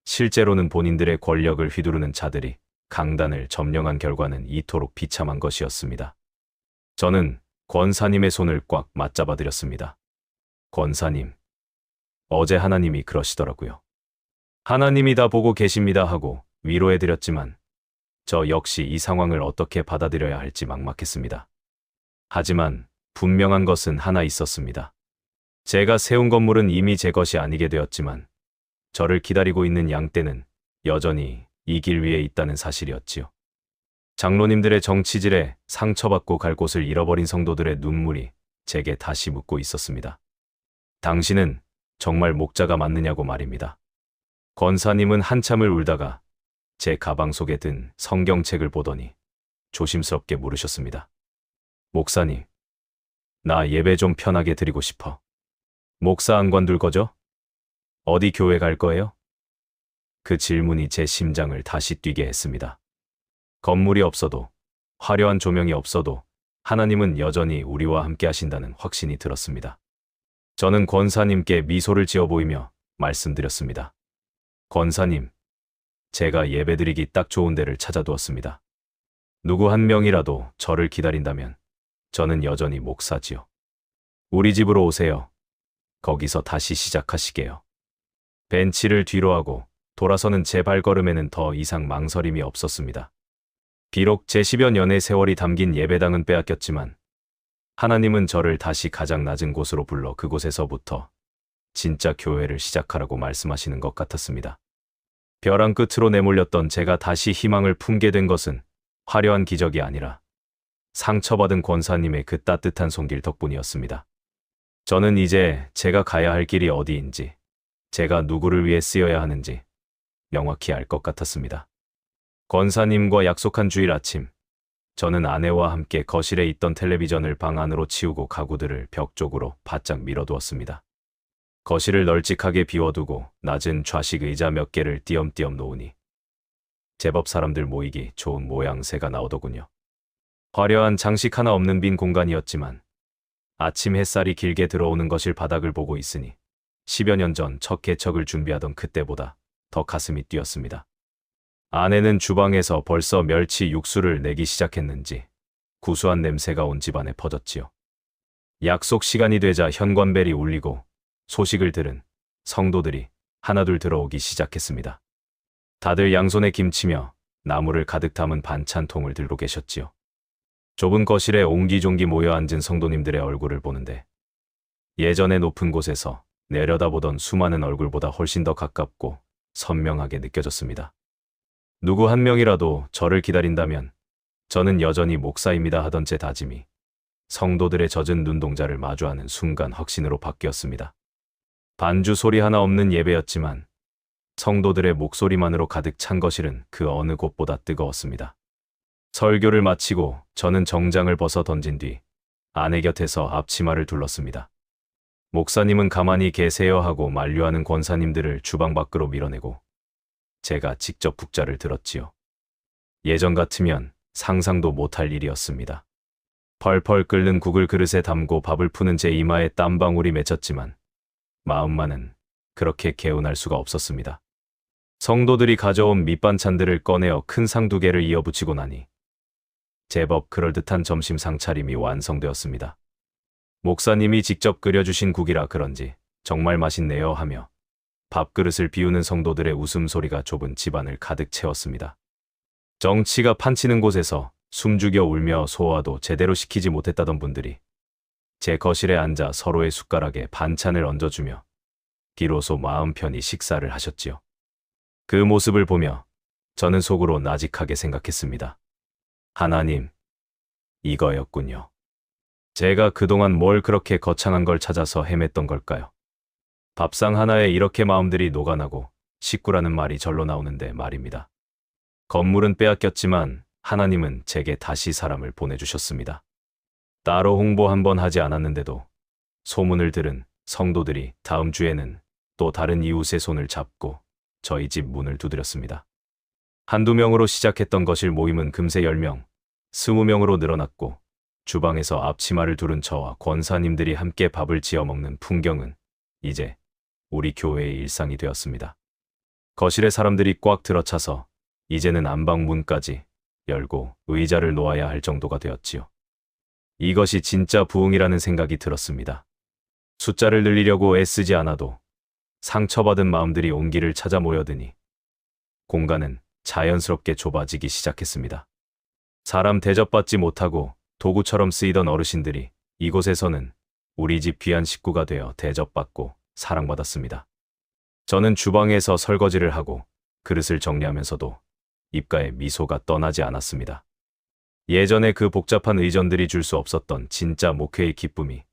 실제로는 본인들의 권력을 휘두르는 자들이 강단을 점령한 결과는 이토록 비참한 것이었습니다. 저는 권사님의 손을 꽉 맞잡아 드렸습니다. 권사님, 어제 하나님이 그러시더라고요. 하나님이 다 보고 계십니다 하고 위로해 드렸지만 저 역시 이 상황을 어떻게 받아들여야 할지 막막했습니다. 하지만 분명한 것은 하나 있었습니다. 제가 세운 건물은 이미 제 것이 아니게 되었지만 저를 기다리고 있는 양떼는 여전히 이 길 위에 있다는 사실이었지요. 장로님들의 정치질에 상처받고 갈 곳을 잃어버린 성도들의 눈물이 제게 다시 묻고 있었습니다. 당신은 정말 목자가 맞느냐고 말입니다. 권사님은 한참을 울다가 제 가방 속에 든 성경책을 보더니 조심스럽게 물으셨습니다. 목사님, 나 예배 좀 편하게 드리고 싶어. 목사 안 관둘 거죠? 어디 교회 갈 거예요? 그 질문이 제 심장을 다시 뛰게 했습니다. 건물이 없어도, 화려한 조명이 없어도 하나님은 여전히 우리와 함께 하신다는 확신이 들었습니다. 저는 권사님께 미소를 지어 보이며 말씀드렸습니다. 권사님, 제가 예배드리기 딱 좋은 데를 찾아두었습니다. 누구 한 명이라도 저를 기다린다면 저는 여전히 목사지요. 우리 집으로 오세요. 거기서 다시 시작하시게요. 벤치를 뒤로 하고 돌아서는 제 발걸음에는 더 이상 망설임이 없었습니다. 비록 제 10여 년의 세월이 담긴 예배당은 빼앗겼지만 하나님은 저를 다시 가장 낮은 곳으로 불러 그곳에서부터 진짜 교회를 시작하라고 말씀하시는 것 같았습니다. 벼랑 끝으로 내몰렸던 제가 다시 희망을 품게 된 것은 화려한 기적이 아니라 상처받은 권사님의 그 따뜻한 손길 덕분이었습니다. 저는 이제 제가 가야 할 길이 어디인지, 제가 누구를 위해 쓰여야 하는지 명확히 알 것 같았습니다. 권사님과 약속한 주일 아침, 저는 아내와 함께 거실에 있던 텔레비전을 방 안으로 치우고 가구들을 벽 쪽으로 바짝 밀어두었습니다. 거실을 널찍하게 비워두고 낮은 좌식 의자 몇 개를 띄엄띄엄 놓으니 제법 사람들 모이기 좋은 모양새가 나오더군요. 화려한 장식 하나 없는 빈 공간이었지만 아침 햇살이 길게 들어오는 거실 바닥을 보고 있으니 10여 년 전 첫 개척을 준비하던 그때보다 더 가슴이 뛰었습니다. 아내는 주방에서 벌써 멸치 육수를 내기 시작했는지 구수한 냄새가 온 집안에 퍼졌지요. 약속 시간이 되자 현관벨이 울리고 소식을 들은 성도들이 하나둘 들어오기 시작했습니다. 다들 양손에 김치며 나물을 가득 담은 반찬통을 들고 계셨지요. 좁은 거실에 옹기종기 모여 앉은 성도님들의 얼굴을 보는데 예전에 높은 곳에서 내려다보던 수많은 얼굴보다 훨씬 더 가깝고 선명하게 느껴졌습니다. 누구 한 명이라도 저를 기다린다면 저는 여전히 목사입니다 하던 제 다짐이 성도들의 젖은 눈동자를 마주하는 순간 확신으로 바뀌었습니다. 반주 소리 하나 없는 예배였지만 성도들의 목소리만으로 가득 찬 거실은 그 어느 곳보다 뜨거웠습니다. 설교를 마치고 저는 정장을 벗어 던진 뒤 아내 곁에서 앞치마를 둘렀습니다. 목사님은 가만히 계세요 하고 만류하는 권사님들을 주방 밖으로 밀어내고 제가 직접 북자를 들었지요. 예전 같으면 상상도 못할 일이었습니다. 펄펄 끓는 국을 그릇에 담고 밥을 푸는 제 이마에 땀방울이 맺혔지만 마음만은 그렇게 개운할 수가 없었습니다. 성도들이 가져온 밑반찬들을 꺼내어 큰 상 2개를 이어붙이고 나니 제법 그럴듯한 점심 상차림이 완성되었습니다. 목사님이 직접 끓여주신 국이라 그런지 정말 맛있네요 하며 밥그릇을 비우는 성도들의 웃음소리가 좁은 집안을 가득 채웠습니다. 정치가 판치는 곳에서 숨죽여 울며 소화도 제대로 시키지 못했다던 분들이 제 거실에 앉아 서로의 숟가락에 반찬을 얹어주며 비로소 마음 편히 식사를 하셨지요. 그 모습을 보며 저는 속으로 나직하게 생각했습니다. 하나님, 이거였군요. 제가 그동안 뭘 그렇게 거창한 걸 찾아서 헤맸던 걸까요? 밥상 하나에 이렇게 마음들이 녹아나고 식구라는 말이 절로 나오는데 말입니다. 건물은 빼앗겼지만 하나님은 제게 다시 사람을 보내주셨습니다. 따로 홍보 한번 하지 않았는데도 소문을 들은 성도들이 다음 주에는 또 다른 이웃의 손을 잡고 저희 집 문을 두드렸습니다. 한두 명으로 시작했던 거실 모임은 금세 10명, 20명으로 늘어났고 주방에서 앞치마를 두른 저와 권사님들이 함께 밥을 지어 먹는 풍경은 이제 우리 교회의 일상이 되었습니다. 거실에 사람들이 꽉 들어차서 이제는 안방 문까지 열고 의자를 놓아야 할 정도가 되었지요. 이것이 진짜 부흥이라는 생각이 들었습니다. 숫자를 늘리려고 애쓰지 않아도 상처받은 마음들이 온기를 찾아 모여드니 공간은 자연스럽게 좁아지기 시작했습니다. 사람 대접받지 못하고 도구처럼 쓰이던 어르신들이 이곳에서는 우리 집 귀한 식구가 되어 대접받고 사랑받았습니다. 저는 주방에서 설거지를 하고 그릇을 정리하면서도 입가에 미소가 떠나지 않았습니다. 예전에 그 복잡한 의전들이 줄 수 없었던 진짜 목회의 기쁨이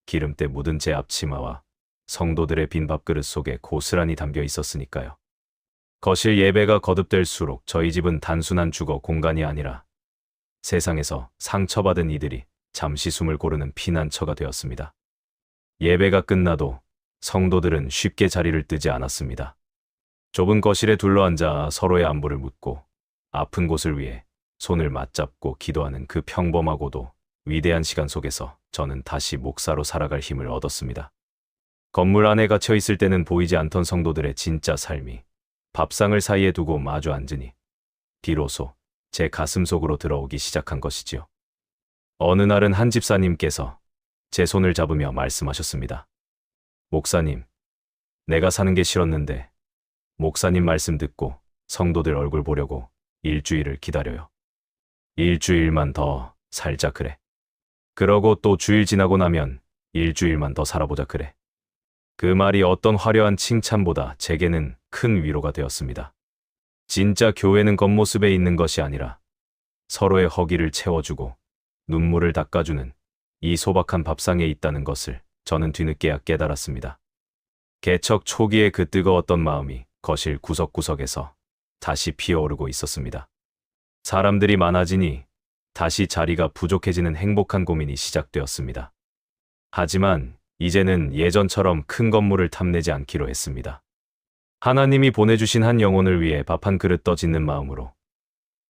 기름때 묻은 제 앞치마와 성도들의 빈 밥그릇 속에 고스란히 담겨 있었으니까요. 거실 예배가 거듭될수록 저희 집은 단순한 주거 공간이 아니라 세상에서 상처받은 이들이 잠시 숨을 고르는 피난처가 되었습니다. 예배가 끝나도 성도들은 쉽게 자리를 뜨지 않았습니다. 좁은 거실에 둘러앉아 서로의 안부를 묻고 아픈 곳을 위해 손을 맞잡고 기도하는 그 평범하고도 위대한 시간 속에서 저는 다시 목사로 살아갈 힘을 얻었습니다. 건물 안에 갇혀 있을 때는 보이지 않던 성도들의 진짜 삶이 밥상을 사이에 두고 마주 앉으니 비로소 제 가슴 속으로 들어오기 시작한 것이지요. 어느 날은 한 집사님께서 제 손을 잡으며 말씀하셨습니다. 목사님, 내가 사는 게 싫었는데 목사님 말씀 듣고 성도들 얼굴 보려고 일주일을 기다려요. 일주일만 더 살자 그래. 그러고 또 주일 지나고 나면 일주일만 더 살아보자 그래. 그 말이 어떤 화려한 칭찬보다 제게는 큰 위로가 되었습니다. 진짜 교회는 겉모습에 있는 것이 아니라 서로의 허기를 채워주고 눈물을 닦아주는 이 소박한 밥상에 있다는 것을 저는 뒤늦게야 깨달았습니다. 개척 초기의 그 뜨거웠던 마음이 거실 구석구석에서 다시 피어오르고 있었습니다. 사람들이 많아지니 다시 자리가 부족해지는 행복한 고민이 시작되었습니다. 하지만 이제는 예전처럼 큰 건물을 탐내지 않기로 했습니다. 하나님이 보내주신 한 영혼을 위해 밥 한 그릇 떠짓는 마음으로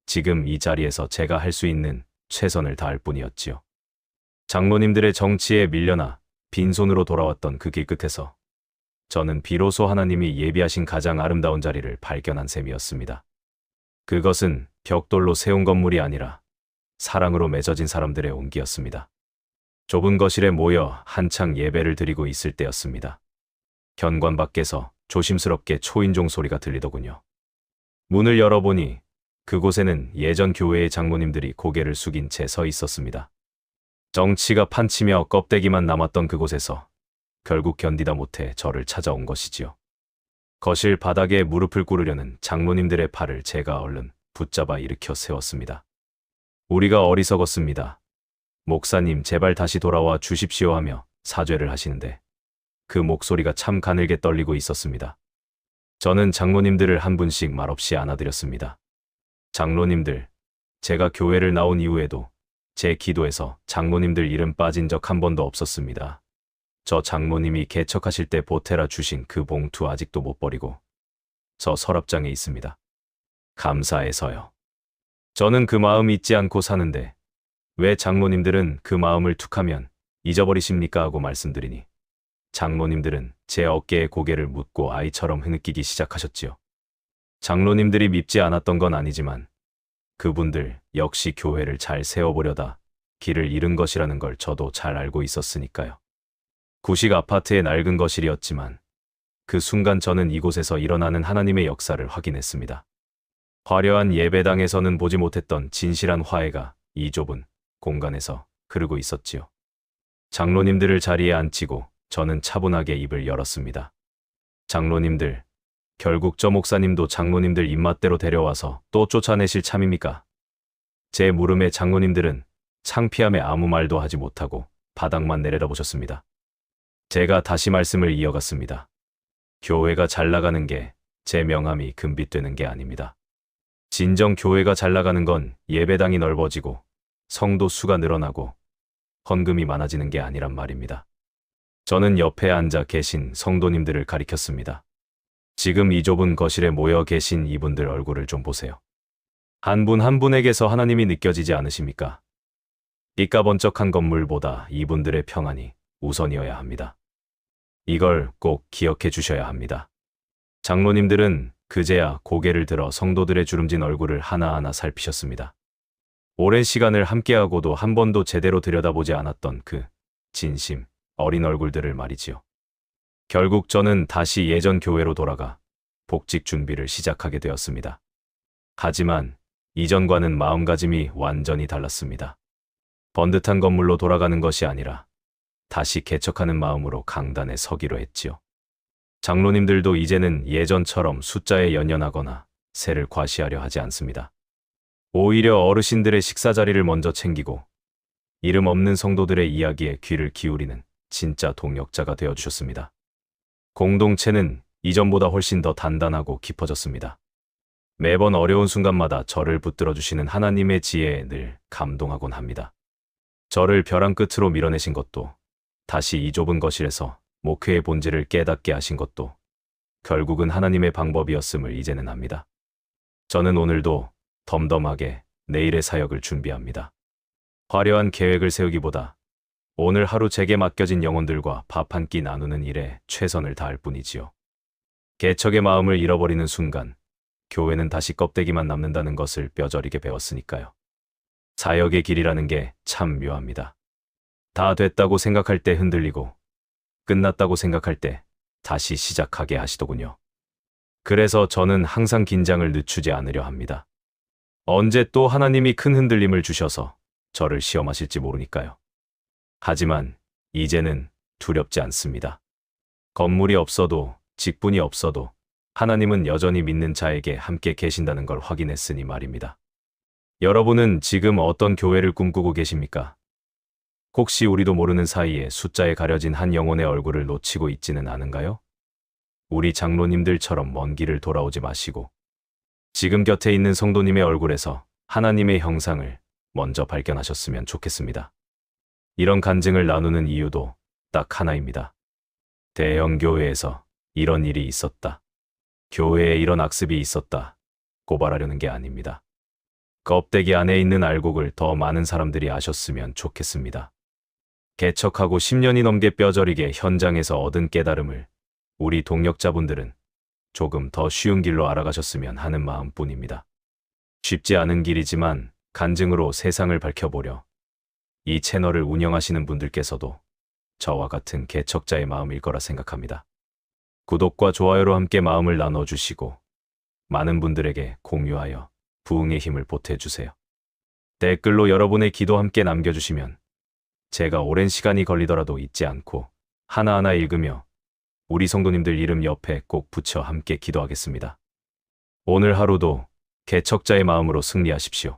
지금 이 자리에서 제가 할 수 있는 최선을 다할 뿐이었지요. 장로님들의 정치에 밀려나 빈손으로 돌아왔던 그 길 끝에서 저는 비로소 하나님이 예비하신 가장 아름다운 자리를 발견한 셈이었습니다. 그것은 벽돌로 세운 건물이 아니라 사랑으로 맺어진 사람들의 온기였습니다. 좁은 거실에 모여 한창 예배를 드리고 있을 때였습니다. 현관 밖에서 조심스럽게 초인종 소리가 들리더군요. 문을 열어보니 그곳에는 예전 교회의 장로님들이 고개를 숙인 채 서 있었습니다. 정치가 판치며 껍데기만 남았던 그곳에서 결국 견디다 못해 저를 찾아온 것이지요. 거실 바닥에 무릎을 꿇으려는 장로님들의 팔을 제가 얼른 붙잡아 일으켜 세웠습니다. 우리가 어리석었습니다. 목사님 제발 다시 돌아와 주십시오 하며 사죄를 하시는데 그 목소리가 참 가늘게 떨리고 있었습니다. 저는 장로님들을 한 분씩 말없이 안아드렸습니다. 장로님들, 제가 교회를 나온 이후에도 제 기도에서 장로님들 이름 빠진 적 한 번도 없었습니다. 저 장로님이 개척하실 때 보태라 주신 그 봉투 아직도 못 버리고 저 서랍장에 있습니다. 감사해서요. 저는 그 마음 잊지 않고 사는데 왜 장로님들은 그 마음을 툭하면 잊어버리십니까 하고 말씀드리니 장로님들은 제 어깨에 고개를 묻고 아이처럼 흐느끼기 시작하셨지요. 장로님들이 밉지 않았던 건 아니지만 그분들 역시 교회를 잘 세워보려다 길을 잃은 것이라는 걸 저도 잘 알고 있었으니까요. 구식 아파트의 낡은 거실이었지만 그 순간 저는 이곳에서 일어나는 하나님의 역사를 확인했습니다. 화려한 예배당에서는 보지 못했던 진실한 화해가 이 좁은 공간에서 흐르고 있었지요. 장로님들을 자리에 앉히고 저는 차분하게 입을 열었습니다. 장로님들, 결국 저 목사님도 장로님들 입맛대로 데려와서 또 쫓아내실 참입니까? 제 물음에 장로님들은 창피함에 아무 말도 하지 못하고 바닥만 내려다보셨습니다. 제가 다시 말씀을 이어갔습니다. 교회가 잘 나가는 게 제 명함이 금빛되는 게 아닙니다. 진정 교회가 잘 나가는 건 예배당이 넓어지고 성도 수가 늘어나고 헌금이 많아지는 게 아니란 말입니다. 저는 옆에 앉아 계신 성도님들을 가리켰습니다. 지금 이 좁은 거실에 모여 계신 이분들 얼굴을 좀 보세요. 한 분 한 분에게서 하나님이 느껴지지 않으십니까? 삐까번쩍한 건물보다 이분들의 평안이 우선이어야 합니다. 이걸 꼭 기억해 주셔야 합니다. 장로님들은 그제야 고개를 들어 성도들의 주름진 얼굴을 하나하나 살피셨습니다. 오랜 시간을 함께하고도 한 번도 제대로 들여다보지 않았던 그 진심 어린 얼굴들을 말이지요. 결국 저는 다시 예전 교회로 돌아가 복직 준비를 시작하게 되었습니다. 하지만 이전과는 마음가짐이 완전히 달랐습니다. 번듯한 건물로 돌아가는 것이 아니라 다시 개척하는 마음으로 강단에 서기로 했지요. 장로님들도 이제는 예전처럼 숫자에 연연하거나 세를 과시하려 하지 않습니다. 오히려 어르신들의 식사 자리를 먼저 챙기고 이름 없는 성도들의 이야기에 귀를 기울이는 진짜 동역자가 되어주셨습니다. 공동체는 이전보다 훨씬 더 단단하고 깊어졌습니다. 매번 어려운 순간마다 저를 붙들어 주시는 하나님의 지혜에 늘 감동하곤 합니다. 저를 벼랑 끝으로 밀어내신 것도, 다시 이 좁은 거실에서 목회의 본질을 깨닫게 하신 것도 결국은 하나님의 방법이었음을 이제는 압니다. 저는 오늘도 덤덤하게 내일의 사역을 준비합니다. 화려한 계획을 세우기보다 오늘 하루 제게 맡겨진 영혼들과 밥 한 끼 나누는 일에 최선을 다할 뿐이지요. 개척의 마음을 잃어버리는 순간 교회는 다시 껍데기만 남는다는 것을 뼈저리게 배웠으니까요. 사역의 길이라는 게 참 묘합니다. 다 됐다고 생각할 때 흔들리고 끝났다고 생각할 때 다시 시작하게 하시더군요. 그래서 저는 항상 긴장을 늦추지 않으려 합니다. 언제 또 하나님이 큰 흔들림을 주셔서 저를 시험하실지 모르니까요. 하지만 이제는 두렵지 않습니다. 건물이 없어도 직분이 없어도 하나님은 여전히 믿는 자에게 함께 계신다는 걸 확인했으니 말입니다. 여러분은 지금 어떤 교회를 꿈꾸고 계십니까? 혹시 우리도 모르는 사이에 숫자에 가려진 한 영혼의 얼굴을 놓치고 있지는 않은가요? 우리 장로님들처럼 먼 길을 돌아오지 마시고 지금 곁에 있는 성도님의 얼굴에서 하나님의 형상을 먼저 발견하셨으면 좋겠습니다. 이런 간증을 나누는 이유도 딱 하나입니다. 대형 교회에서 이런 일이 있었다. 교회에 이런 악습이 있었다. 고발하려는 게 아닙니다. 껍데기 안에 있는 알곡을 더 많은 사람들이 아셨으면 좋겠습니다. 개척하고 10년이 넘게 뼈저리게 현장에서 얻은 깨달음을 우리 동역자분들은 조금 더 쉬운 길로 알아가셨으면 하는 마음뿐입니다. 쉽지 않은 길이지만 간증으로 세상을 밝혀보려 이 채널을 운영하시는 분들께서도 저와 같은 개척자의 마음일 거라 생각합니다. 구독과 좋아요로 함께 마음을 나눠주시고 많은 분들에게 공유하여 부흥의 힘을 보태주세요. 댓글로 여러분의 기도 함께 남겨주시면 제가 오랜 시간이 걸리더라도 잊지 않고 하나하나 읽으며 우리 성도님들 이름 옆에 꼭 붙여 함께 기도하겠습니다. 오늘 하루도 개척자의 마음으로 승리하십시오.